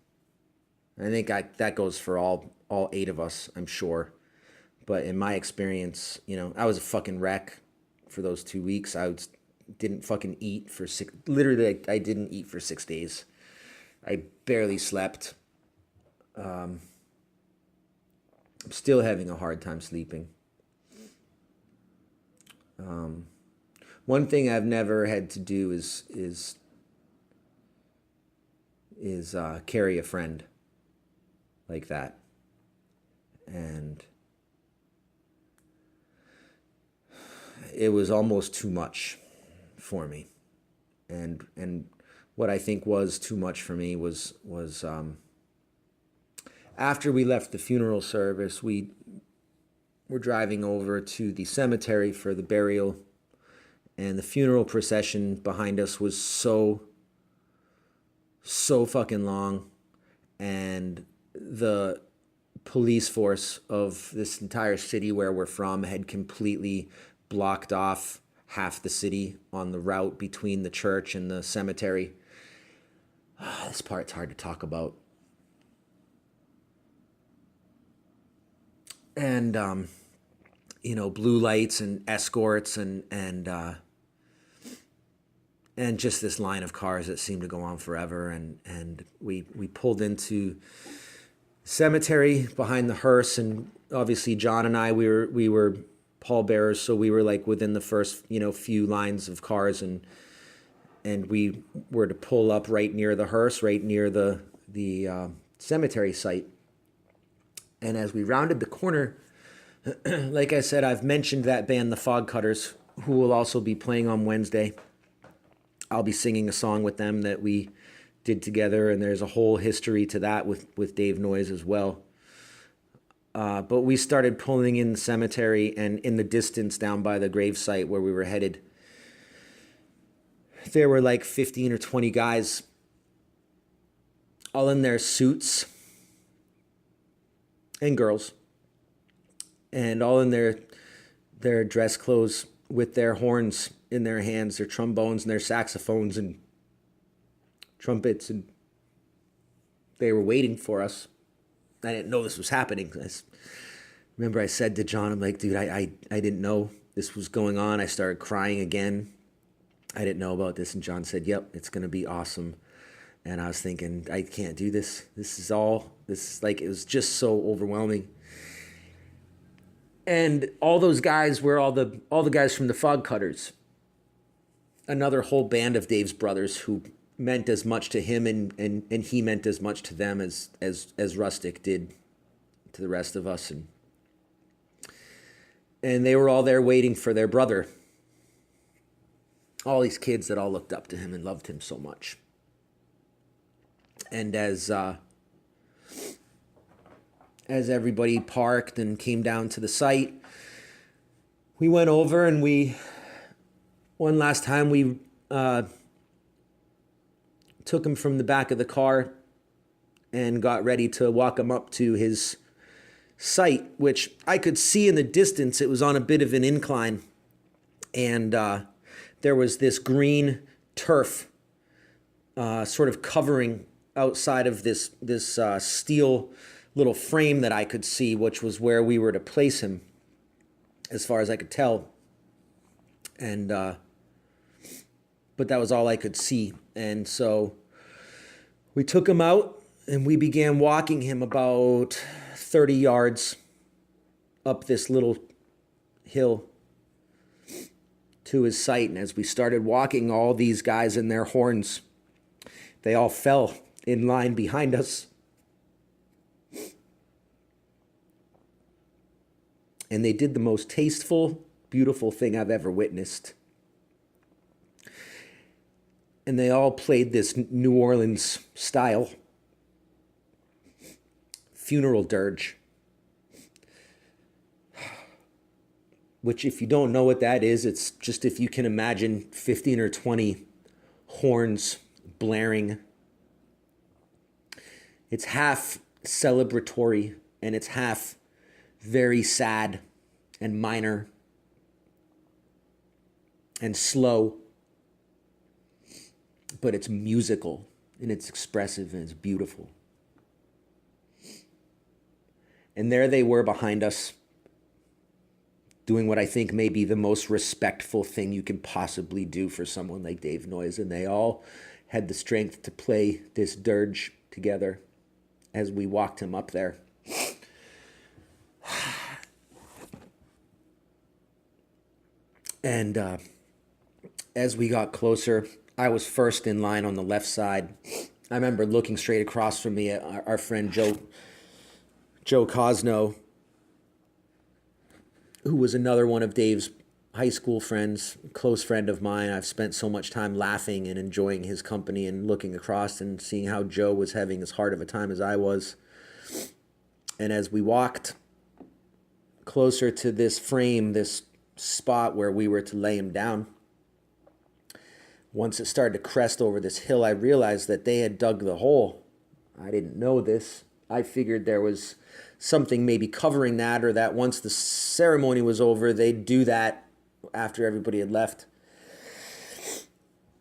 I think that goes for all 8 of us, I'm sure. But in my experience, I was a fucking wreck for those 2 weeks. Didn't fucking eat for 6. Literally, I didn't eat for 6 days. I barely slept. I'm still having a hard time sleeping. One thing I've never had to do is carry a friend like that, and it was almost too much for me, and what I think was too much for me was after we left the funeral service, we were driving over to the cemetery for the burial, and the funeral procession behind us was so fucking long, and the police force of this entire city where we're from had completely blocked off half the city on the route between the church and the cemetery. This part's hard to talk about. And blue lights and escorts and just this line of cars that seemed to go on forever. And we pulled into cemetery behind the hearse, and obviously John and I, we were pallbearers, so we were like within the first few lines of cars, and we were to pull up right near the hearse, right near the cemetery site. And as we rounded the corner, like I said, I've mentioned that band, the Fog Cutters, who will also be playing on Wednesday. I'll be singing a song with them that we did together, and there's a whole history to that with Dave Noyes as well. But we started pulling in the cemetery, and in the distance down by the gravesite where we were headed, there were like 15 or 20 guys all in their suits, and girls, and all in their dress clothes with their horns in their hands, their trombones and their saxophones and trumpets, and they were waiting for us. I didn't know this was happening. Remember I said to John, I'm like, dude, I didn't know this was going on. I started crying again. I didn't know about this. And John said, yep, it's going to be awesome. And I was thinking, I can't do this. This is like, it was just so overwhelming. And all those guys were all the guys from the Fog Cutters, another whole band of Dave's brothers who meant as much to him and he meant as much to them as Rustic did to the rest of us. And they were all there waiting for their brother. All these kids that all looked up to him and loved him so much. And as everybody parked and came down to the site, we went over and one last time we took him from the back of the car and got ready to walk him up to his site, which I could see in the distance. It was on a bit of an incline, and there was this green turf sort of covering outside of this steel little frame that I could see, which was where we were to place him, as far as I could tell. And but that was all I could see. And so we took him out and we began walking him about 30 yards up this little hill to his site. And as we started walking, all these guys in their horns, they all fell in line behind us. And they did the most tasteful, beautiful thing I've ever witnessed. And they all played this New Orleans style funeral dirge, which, if you don't know what that is, it's just, if you can imagine 15 or 20 horns blaring. It's half celebratory and it's half very sad and minor and slow, but it's musical and it's expressive and it's beautiful. And there they were behind us, doing what I think may be the most respectful thing you can possibly do for someone like Dave Noyes. And they all had the strength to play this dirge together as we walked him up there. And as we got closer, I was first in line on the left side. I remember looking straight across from me at our friend Joe Cosno, who was another one of Dave's high school friends, close friend of mine. I've spent so much time laughing and enjoying his company and looking across and seeing how Joe was having as hard of a time as I was. And as we walked closer to this frame, this spot where we were to lay him down, once it started to crest over this hill, I realized that they had dug the hole. I didn't know this. I figured there was something maybe covering that, or that once the ceremony was over, they'd do that after everybody had left.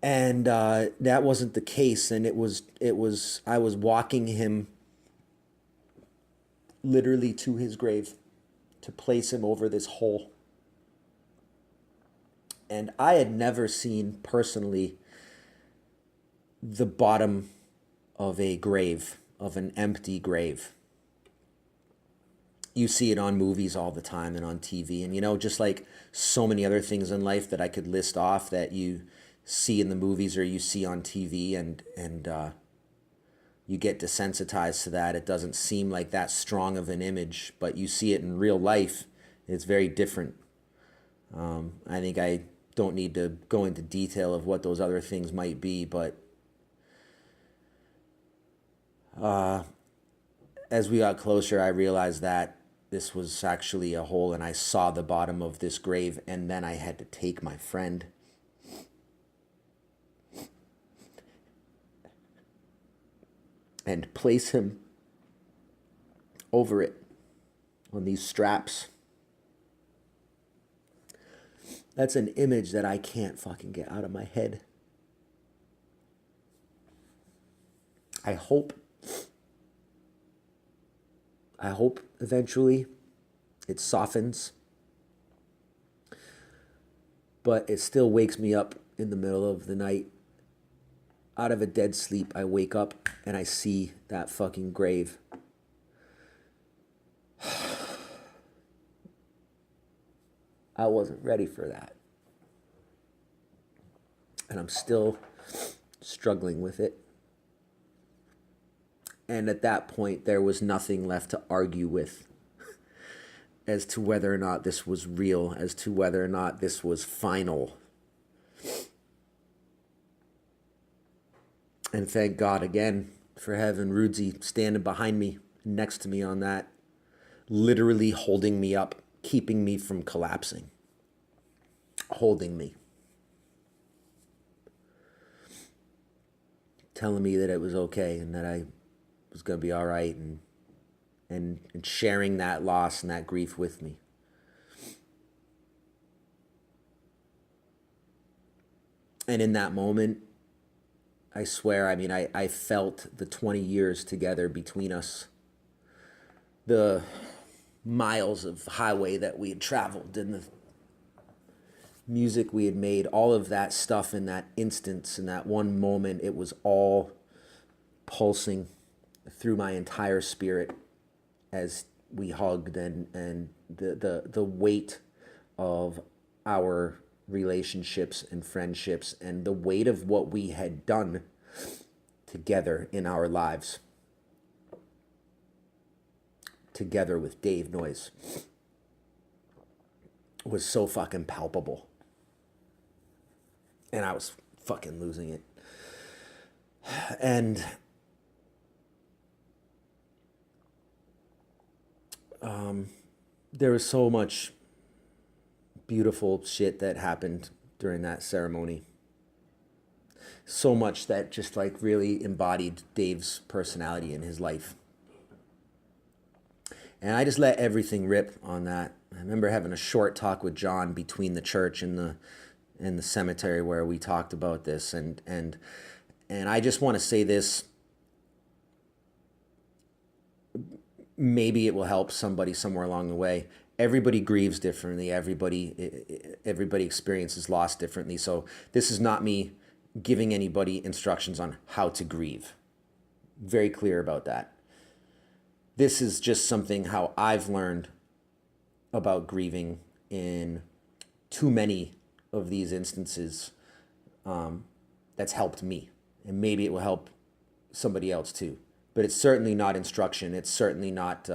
And that wasn't the case. And I was walking him literally to his grave to place him over this hole. And I had never seen personally the bottom of a grave, of an empty grave. You see it on movies all the time and on TV. And, just like so many other things in life that I could list off that you see in the movies or you see on TV, and you get desensitized to that. It doesn't seem like that strong of an image, but you see it in real life. It's very different. I think I don't need to go into detail of what those other things might be, but as we got closer, I realized that this was actually a hole, and I saw the bottom of this grave, and then I had to take my friend and place him over it on these straps. That's an image that I can't fucking get out of my head. I hope eventually it softens, but it still wakes me up in the middle of the night. Out of a dead sleep, I wake up and I see that fucking grave. I wasn't ready for that. And I'm still struggling with it. And at that point, there was nothing left to argue with as to whether or not this was real, as to whether or not this was final. And thank God again for having Rudzi standing behind me, next to me on that, literally holding me up, keeping me from collapsing, holding me, telling me that it was okay and that I was going to be all right, and sharing that loss and that grief with me. And in that moment, I swear, I felt the 20 years together between us, the miles of highway that we had traveled and the music we had made, all of that stuff in that instance, in that one moment. It was all pulsing through my entire spirit as we hugged, and the weight of our relationships and friendships and the weight of what we had done together in our lives, together with Dave Noyes, was so fucking palpable. And I was fucking losing it. And there was so much beautiful shit that happened during that ceremony. So much that just like really embodied Dave's personality in his life. And I just let everything rip on that. I remember having a short talk with John between the church and the cemetery where we talked about this, and I just want to say this. Maybe it will help somebody somewhere along the way. Everybody grieves differently. Everybody experiences loss differently. So this is not me giving anybody instructions on how to grieve. Very clear about that. This is just something how I've learned about grieving in too many of these instances, that's helped me. And maybe it will help somebody else too. But it's certainly not instruction. It's certainly not,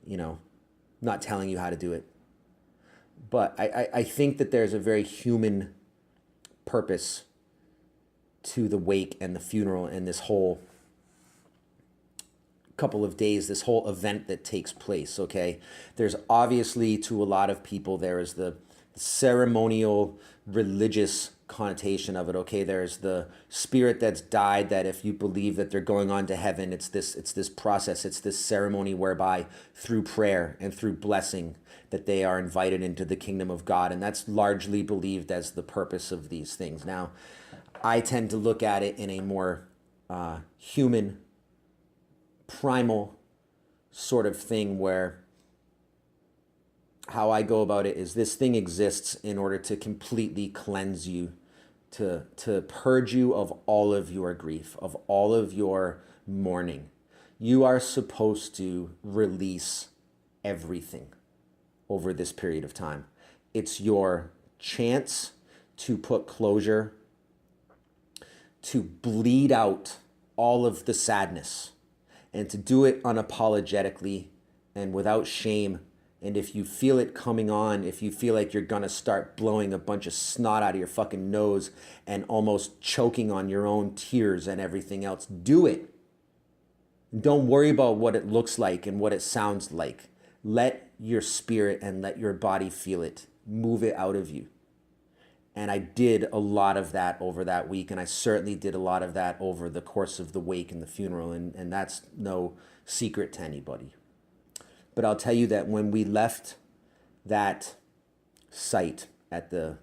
not telling you how to do it. But I think that there's a very human purpose to the wake and the funeral and this whole couple of days, this whole event that takes place, okay? There's obviously, to a lot of people, there is the ceremonial religious connotation of it. Okay, there's the spirit that's died, that if you believe that they're going on to heaven, it's this process, it's this ceremony whereby through prayer and through blessing that they are invited into the kingdom of God. And that's largely believed as the purpose of these things. Now, I tend to look at it in a more human, primal sort of thing, where how I go about it is this thing exists in order to completely cleanse you, to purge you of all of your grief, of all of your mourning. You are supposed to release everything over this period of time. It's your chance to put closure, to bleed out all of the sadness, and to do it unapologetically and without shame. And if you feel it coming on, if you feel like you're gonna start blowing a bunch of snot out of your fucking nose and almost choking on your own tears and everything else, do it. Don't worry about what it looks like and what it sounds like. Let your spirit and let your body feel it. Move it out of you. And I did a lot of that over that week, and I certainly did a lot of that over the course of the wake and the funeral, and that's no secret to anybody. But I'll tell you that when we left that site at the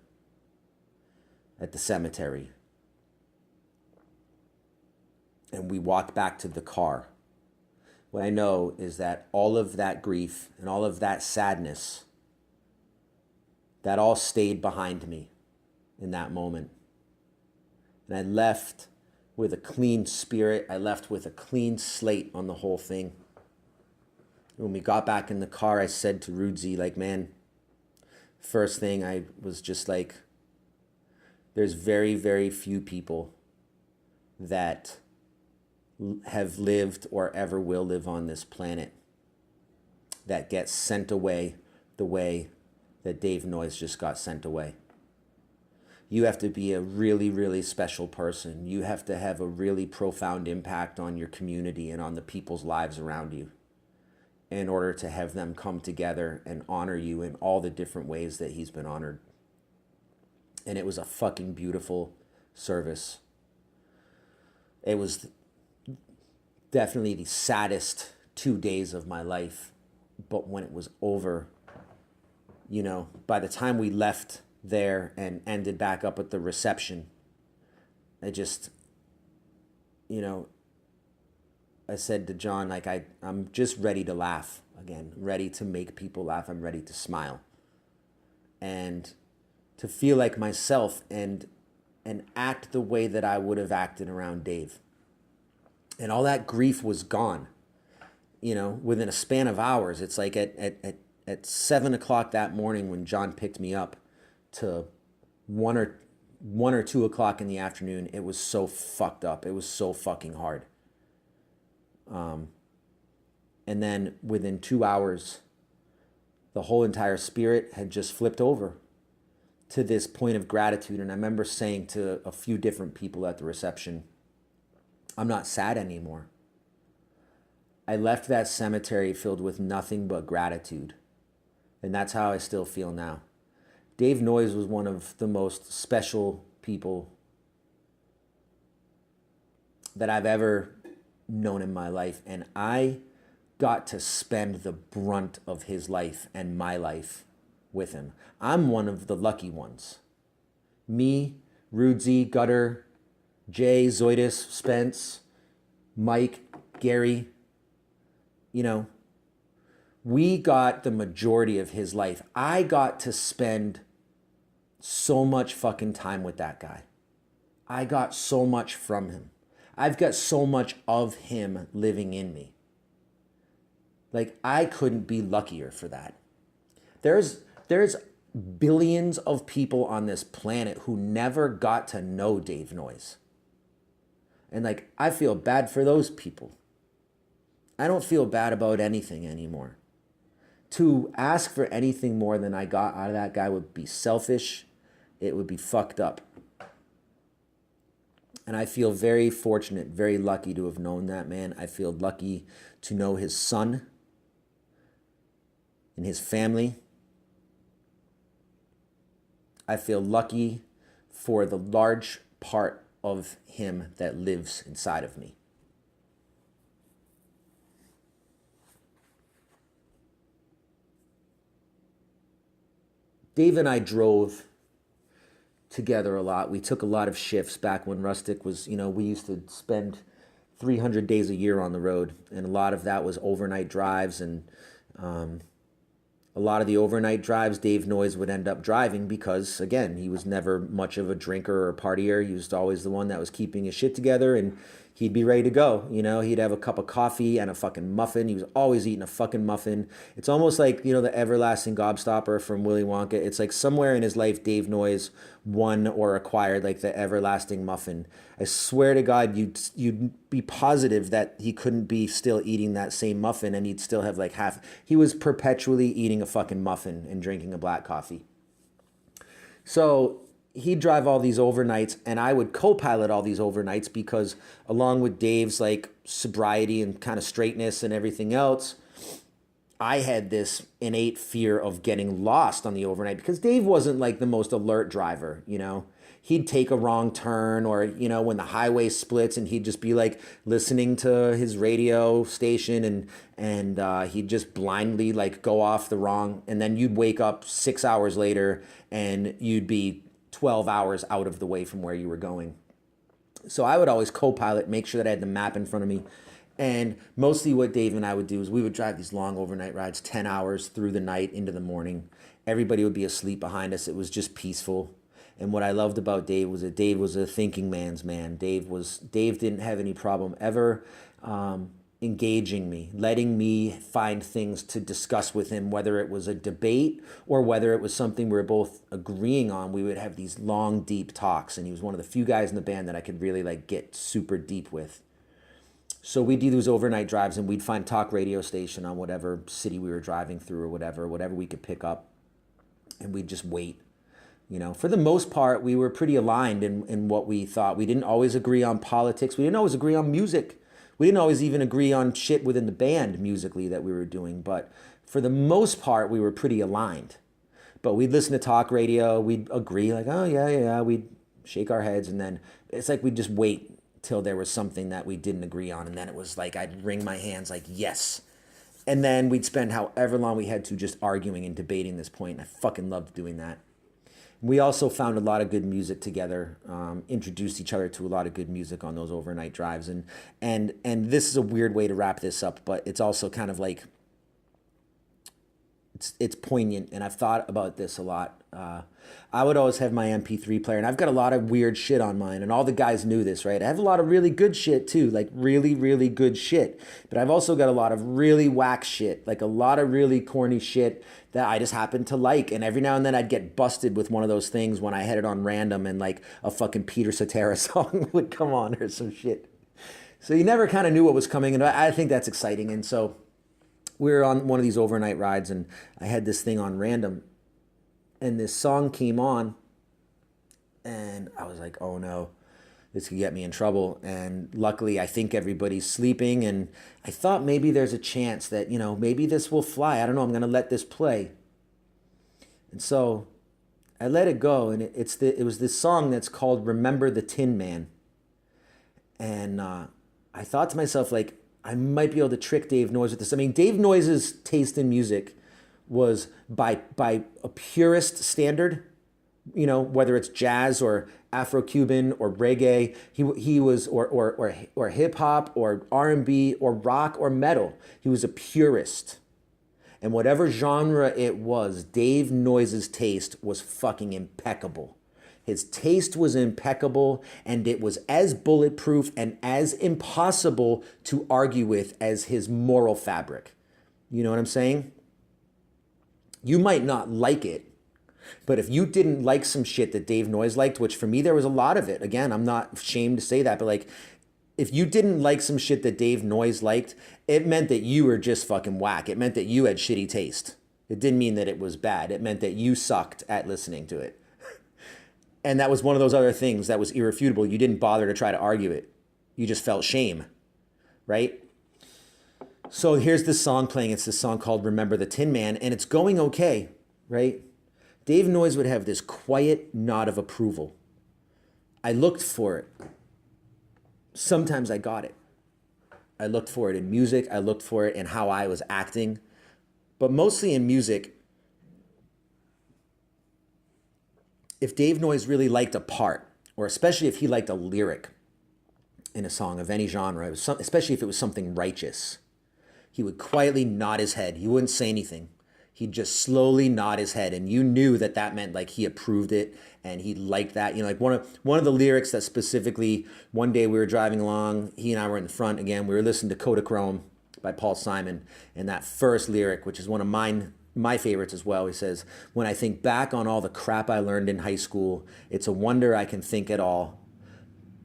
cemetery and we walked back to the car, what I know is that all of that grief and all of that sadness, that all stayed behind me in that moment. And I left with a clean spirit. I left with a clean slate on the whole thing. When we got back in the car, I said to Rudzi, like, man, first thing I was just like, there's very, very few people that have lived or ever will live on this planet that get sent away the way that Dave Noyes just got sent away. You have to be a really, really special person. You have to have a really profound impact on your community and on the people's lives around you in order to have them come together and honor you in all the different ways that he's been honored. And it was a fucking beautiful service. It was definitely the saddest 2 days of my life. But when it was over, you know, by the time we left there and ended back up at the reception, I just, you know, I said to John, like, I'm just ready to laugh again, ready to make people laugh. I'm ready to smile and to feel like myself and act the way that I would have acted around Dave. And all that grief was gone, you know, within a span of hours. It's like at 7 o'clock that morning when John picked me up to 1 or 2 o'clock in the afternoon, it was so fucked up. It was so fucking hard. And then within 2 hours, the whole entire spirit had just flipped over to this point of gratitude. And I remember saying to a few different people at the reception, I'm not sad anymore. I left that cemetery filled with nothing but gratitude. And that's how I still feel now. Dave Noyes was one of the most special people that I've ever known in my life. And I got to spend the brunt of his life and my life with him. I'm one of the lucky ones. Me, Rudzi, Gutter, Jay, Zoidus, Spence, Mike, Gary, you know, we got the majority of his life. I got to spend so much fucking time with that guy. I got so much from him. I've got so much of him living in me. Like, I couldn't be luckier for that. There's billions of people on this planet who never got to know Dave Noyes. And like, I feel bad for those people. I don't feel bad about anything anymore. To ask for anything more than I got out of that guy would be selfish. It would be fucked up. And I feel very fortunate, very lucky to have known that man. I feel lucky to know his son and his family. I feel lucky for the large part of him that lives inside of me. Dave and I drove together a lot. We took a lot of shifts back when Rustic was, we used to spend 300 days a year on the road, and a lot of that was overnight drives. And a lot of the overnight drives Dave Noyes would end up driving because, again, he was never much of a drinker or a partier. He was always the one that was keeping his shit together, and he'd be ready to go. He'd have a cup of coffee and a fucking muffin. He was always eating a fucking muffin. It's almost like, the everlasting gobstopper from Willy Wonka. It's like somewhere in his life, Dave Noyes won or acquired like the everlasting muffin. I swear to God, you'd be positive that he couldn't be still eating that same muffin and he'd still have like half. He was perpetually eating a fucking muffin and drinking a black coffee. So he'd drive all these overnights and I would co-pilot all these overnights because along with Dave's like sobriety and kind of straightness and everything else, I had this innate fear of getting lost on the overnight because Dave wasn't like the most alert driver, He'd take a wrong turn or, when the highway splits and he'd just be like listening to his radio station and he'd just blindly like go off the wrong. And then you'd wake up 6 hours later and you'd be 12 hours out of the way from where you were going. So I would always co-pilot, make sure that I had the map in front of me. And mostly what Dave and I would do is we would drive these long overnight rides, 10 hours through the night into the morning. Everybody would be asleep behind us. It was just peaceful. And what I loved about Dave was that Dave was a thinking man's man. Dave didn't have any problem ever engaging me, letting me find things to discuss with him, whether it was a debate or whether it was something we were both agreeing on. We would have these long, deep talks. And he was one of the few guys in the band that I could really like get super deep with. So we'd do those overnight drives and we'd find talk radio station on whatever city we were driving through or whatever we could pick up. And we'd just wait. For the most part, we were pretty aligned in what we thought. We didn't always agree on politics. We didn't always agree on music. We didn't always even agree on shit within the band musically that we were doing. But for the most part, we were pretty aligned. But we'd listen to talk radio. We'd agree like, oh, yeah. We'd shake our heads. And then it's like we'd just wait till there was something that we didn't agree on. And then it was like I'd wring my hands like, yes. And then we'd spend however long we had to just arguing and debating this point. And I fucking loved doing that. We also found a lot of good music together, introduced each other to a lot of good music on those overnight drives. And this is a weird way to wrap this up, but it's also kind of like, it's poignant. And I've thought about this a lot. I would always have my MP3 player, and I've got a lot of weird shit on mine, and all the guys knew this, right? I have a lot of really good shit too, like really, really good shit. But I've also got a lot of really whack shit, like a lot of really corny shit that I just happen to like. And every now and then I'd get busted with one of those things when I had it on random and like a fucking Peter Cetera song would come on or some shit. So you never kind of knew what was coming, and I think that's exciting. And so we were on one of these overnight rides, and I had this thing on random, and this song came on, and I was like, oh no, this could get me in trouble. And luckily, I think everybody's sleeping, and I thought maybe there's a chance that, maybe this will fly. I don't know, I'm going to let this play. And so I let it go, and it was this song that's called Remember the Tin Man. And I thought to myself, like, I might be able to trick Dave Noyes with this. I mean, Dave Noyes' taste in music was by a purist standard, whether it's jazz or Afro-Cuban or reggae, he was or hip hop or R&B or rock or metal. He was a purist. And whatever genre it was, Dave Noyes' taste was fucking impeccable. His taste was impeccable, and it was as bulletproof and as impossible to argue with as his moral fabric. You know what I'm saying? You might not like it, but if you didn't like some shit that Dave Noyes liked, which for me there was a lot of it, again, I'm not ashamed to say that, but like, if you didn't like some shit that Dave Noyes liked, it meant that you were just fucking whack. It meant that you had shitty taste. It didn't mean that it was bad. It meant that you sucked at listening to it. And that was one of those other things that was irrefutable. You didn't bother to try to argue it. You just felt shame, right? So here's this song playing. It's this song called Remember the Tin Man, and it's going okay, right? Dave Noyes would have this quiet nod of approval. I looked for it. Sometimes I got it. I looked for it in music. I looked for it in how I was acting. But mostly in music, if Dave Noyes really liked a part, or especially if he liked a lyric in a song of any genre, especially if it was something righteous, he would quietly nod his head. He wouldn't say anything. He'd just slowly nod his head, and you knew that that meant like he approved it and he liked that. You know, like one of the lyrics that specifically, one day we were driving along, he and I were in the front again. We were listening to Kodachrome by Paul Simon, and that first lyric, which is one of my favorites as well. He says, "When I think back on all the crap I learned in high school, it's a wonder I can think at all.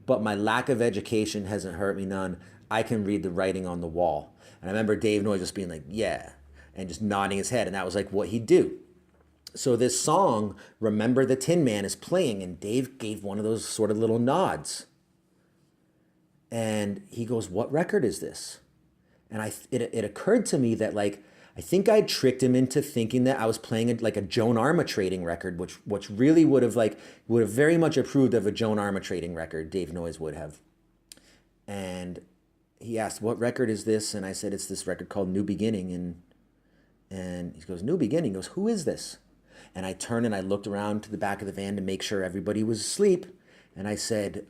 But my lack of education hasn't hurt me none. I can read the writing on the wall." And I remember Dave Noy just being like, yeah, and just nodding his head. And that was like what he'd do. So this song, Remember the Tin Man, is playing, and Dave gave one of those sort of little nods. And he goes, "What record is this?" And it occurred to me that like, I think I tricked him into thinking that I was playing like a Joan Armatrading record, which really would have very much approved of a Joan Armatrading record. Dave Noyes would have. And he asked, "What record is this?" And I said, "It's this record called New Beginning." And he goes, "New Beginning?" He goes, "Who is this?" And I turned and I looked around to the back of the van to make sure everybody was asleep. And I said,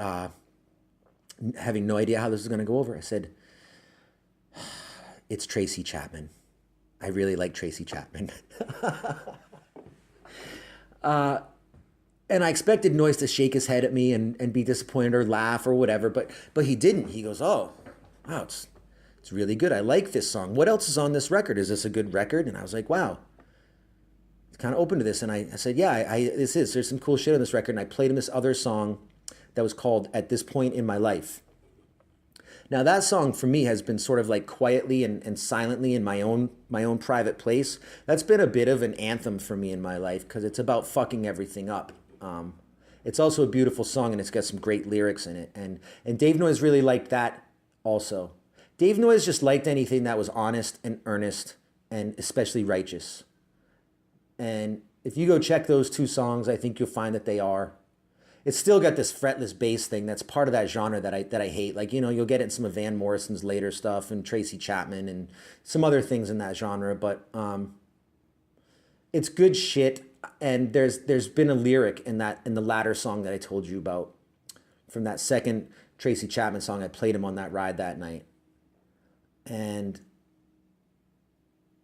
having no idea how this was going to go over, I said, "It's Tracy Chapman. I really like Tracy Chapman." And I expected Noyes to shake his head at me and be disappointed or laugh or whatever, but he didn't. He goes, "Oh, wow, it's really good. I like this song. What else is on this record? Is this a good record?" And I was like, wow, it's kind of open to this. And I said, yeah, there's some cool shit on this record. And I played him this other song that was called At This Point in My Life. Now that song for me has been sort of like quietly and silently in my own private place. That's been a bit of an anthem for me in my life because it's about fucking everything up. It's also a beautiful song and it's got some great lyrics in it. And Dave Noyes really liked that also. Dave Noyes just liked anything that was honest and earnest and especially righteous. And if you go check those two songs, I think you'll find that they are. It's still got this fretless bass thing that's part of that genre that I hate. Like, you know, you'll get it in some of Van Morrison's later stuff and Tracy Chapman and some other things in that genre, but it's good shit. And there's been a lyric in the latter song that I told you about from that second Tracy Chapman song. I played him on that ride that night. And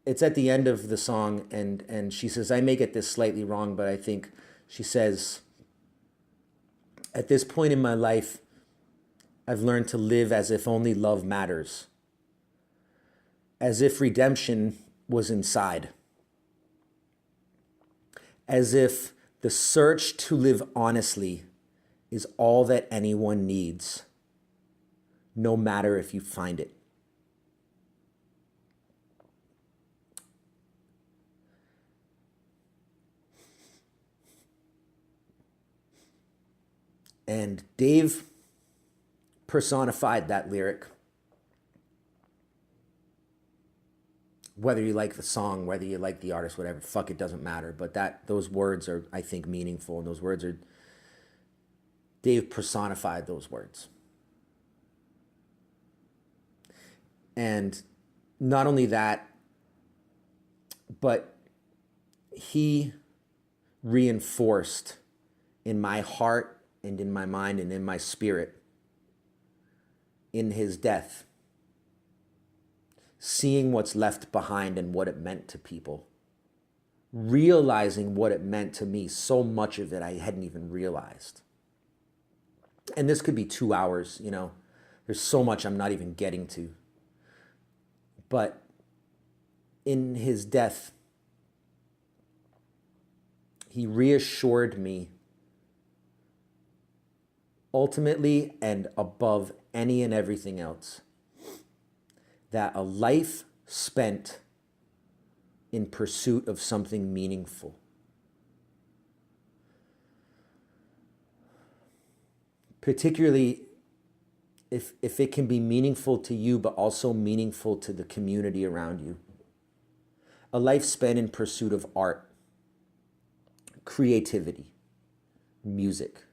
it's at the end of the song, and she says, "I may get this slightly wrong, but I think," she says, "At this point in my life, I've learned to live as if only love matters, as if redemption was inside, as if the search to live honestly is all that anyone needs, no matter if you find it." And Dave personified that lyric. Whether you like the song, whether you like the artist, whatever, fuck, it doesn't matter. But those words are, I think, meaningful. And those words are, Dave personified those words. And not only that, but he reinforced in my heart and in my mind and in my spirit, in his death, seeing what's left behind and what it meant to people, realizing what it meant to me. So much of it I hadn't even realized. And this could be 2 hours, you know. There's so much I'm not even getting to. But in his death, he reassured me, ultimately and above any and everything else, that a life spent in pursuit of something meaningful, particularly if it can be meaningful to you, but also meaningful to the community around you, a life spent in pursuit of art, creativity, music,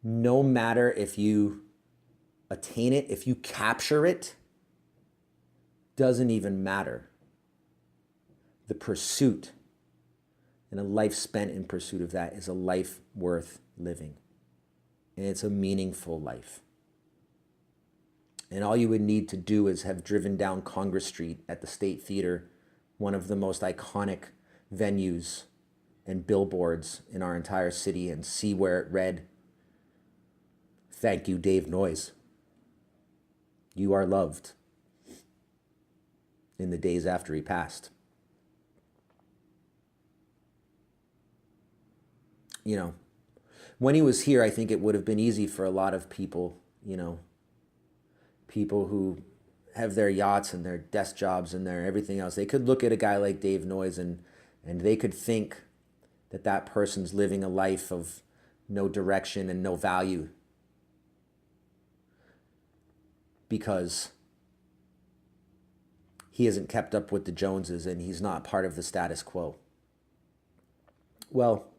no matter if you attain it, if you capture it, doesn't even matter. The pursuit and a life spent in pursuit of that is a life worth living. And it's a meaningful life. And all you would need to do is have driven down Congress Street at the State Theater, one of the most iconic venues and billboards in our entire city, and see where it read, "Thank you, Dave Noyes. You are loved," in the days after he passed. You know, when he was here, I think it would have been easy for a lot of people, people who have their yachts and their desk jobs and their everything else. They could look at a guy like Dave Noyes and they could think that that person's living a life of no direction and no value because he hasn't kept up with the Joneses and he's not part of the status quo. Well,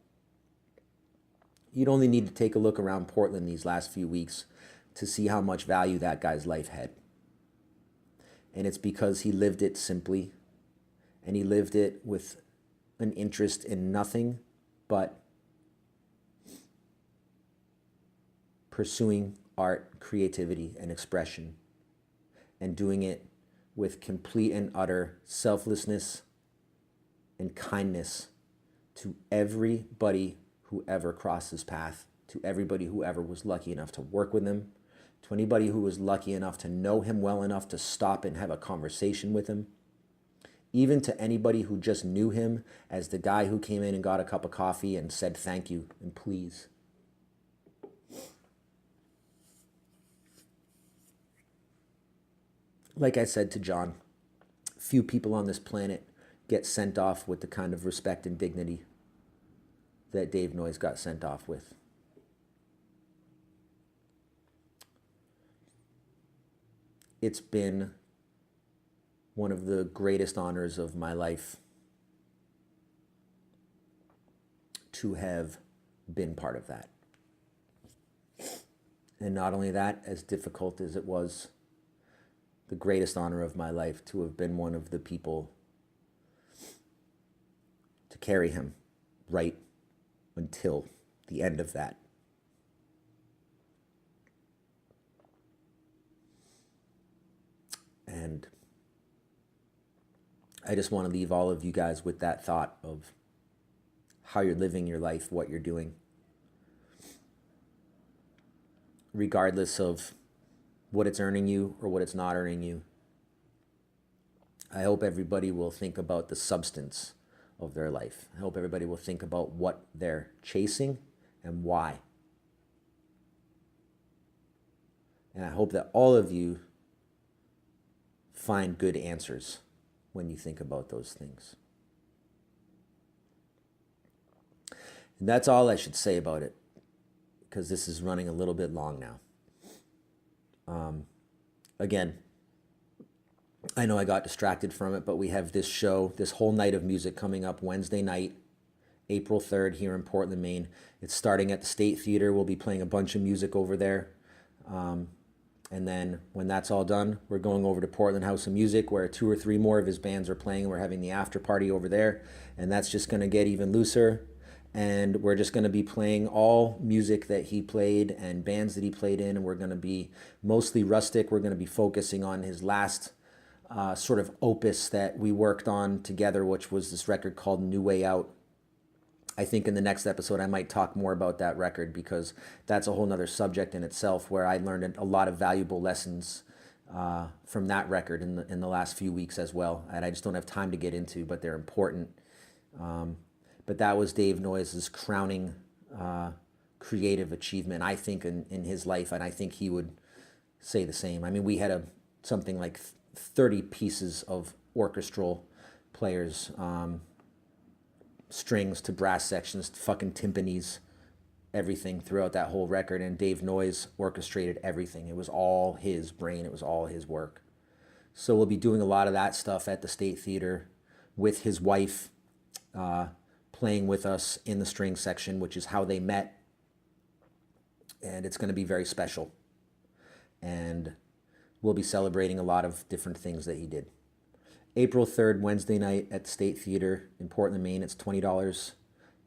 you'd only need to take a look around Portland these last few weeks to see how much value that guy's life had. And it's because he lived it simply, and he lived it with an interest in nothing but pursuing art, creativity, and expression, and doing it with complete and utter selflessness and kindness to everybody who ever crossed his path, to everybody who ever was lucky enough to work with him, to anybody who was lucky enough to know him well enough to stop and have a conversation with him, even to anybody who just knew him as the guy who came in and got a cup of coffee and said thank you and please. Like I said to John, few people on this planet get sent off with the kind of respect and dignity that Dave Noyes got sent off with. It's been one of the greatest honors of my life to have been part of that. And not only that, as difficult as it was, the greatest honor of my life to have been one of the people to carry him right until the end of that. And I just want to leave all of you guys with that thought of how you're living your life, what you're doing, regardless of what it's earning you or what it's not earning you. I hope everybody will think about the substance of their life. I hope everybody will think about what they're chasing and why. And I hope that all of you find good answers when you think about those things. And that's all I should say about it, because this is running a little bit long now. Again, I know I got distracted from it, but we have this show, this whole night of music coming up Wednesday night, April 3rd here in Portland, Maine. It's starting at the State Theater. We'll be playing a bunch of music over there. And then when that's all done, we're going over to Portland House of Music, where 2 or 3 more of his bands are playing. We're having the after party over there, and that's just going to get even looser. And we're just going to be playing all music that he played and bands that he played in, and we're going to be mostly rustic. We're going to be focusing on his last sort of opus that we worked on together, which was this record called New Way Out. I think in the next episode I might talk more about that record, because that's a whole nother subject in itself, where I learned a lot of valuable lessons from that record in the last few weeks as well. And I just don't have time to get into, but they're important. But that was Dave Noyes' crowning creative achievement, I think, in his life, and I think he would say the same. I mean, we had something like 30 pieces of orchestral players, strings to brass sections, fucking timpanis, everything throughout that whole record, and Dave Noyes orchestrated everything. It was all his brain. It was all his work. So we'll be doing a lot of that stuff at the State Theater with his wife, playing with us in the string section, which is how they met. and it's going to be very special. And we'll be celebrating a lot of different things that he did. April 3rd, Wednesday night at the State Theater in Portland, Maine. It's $20.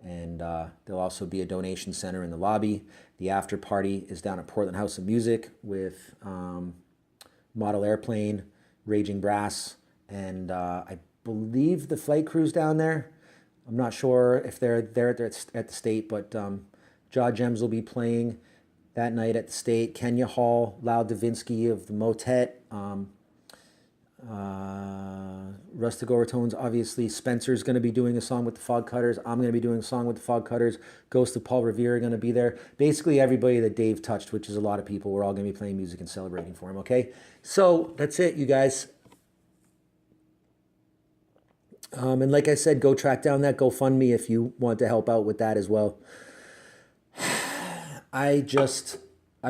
And there'll also be a donation center in the lobby. The after party is down at Portland House of Music with Model Airplane, Raging Brass, and I believe the flight crew's down there. I'm not sure if they're there at the State, but Jaw Gems will be playing that night at the State. Kenya Hall, Loud Davinsky of the Motet, Rustic Overtones, obviously. Spencer's going to be doing a song with the Fog Cutters. I'm going to be doing a song with the Fog Cutters. Ghost of Paul Revere are going to be there. Basically, everybody that Dave touched, which is a lot of people, we're all going to be playing music and celebrating for him, okay? So that's it, you guys. And like I said, go track down that GoFundMe if you want to help out with that as well. I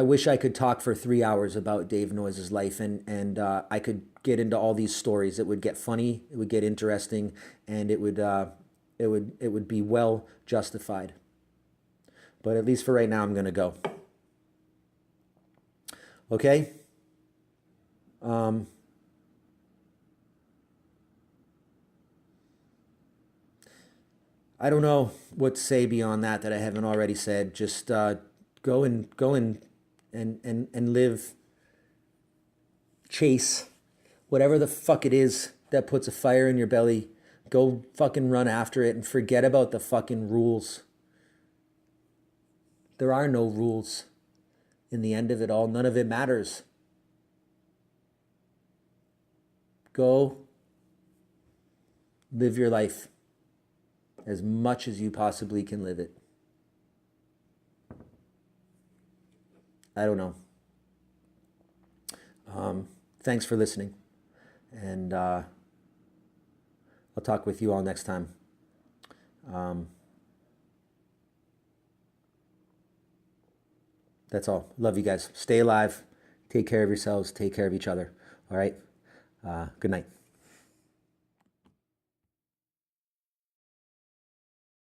wish I could talk for 3 hours about Dave Noyes' life, and I could get into all these stories. It would get funny, it would get interesting, and it would be well justified. But at least for right now, I'm gonna go. Okay. I don't know what to say beyond that I haven't already said. Just go and live, chase whatever the fuck it is that puts a fire in your belly. Go fucking run after it and forget about the fucking rules. There are no rules. In the end of it all, none of it matters. Go live your life as much as you possibly can live it. I don't know. Thanks for listening. And I'll talk with you all next time. That's all. Love you guys. Stay alive. Take care of yourselves. Take care of each other. All right. Good night.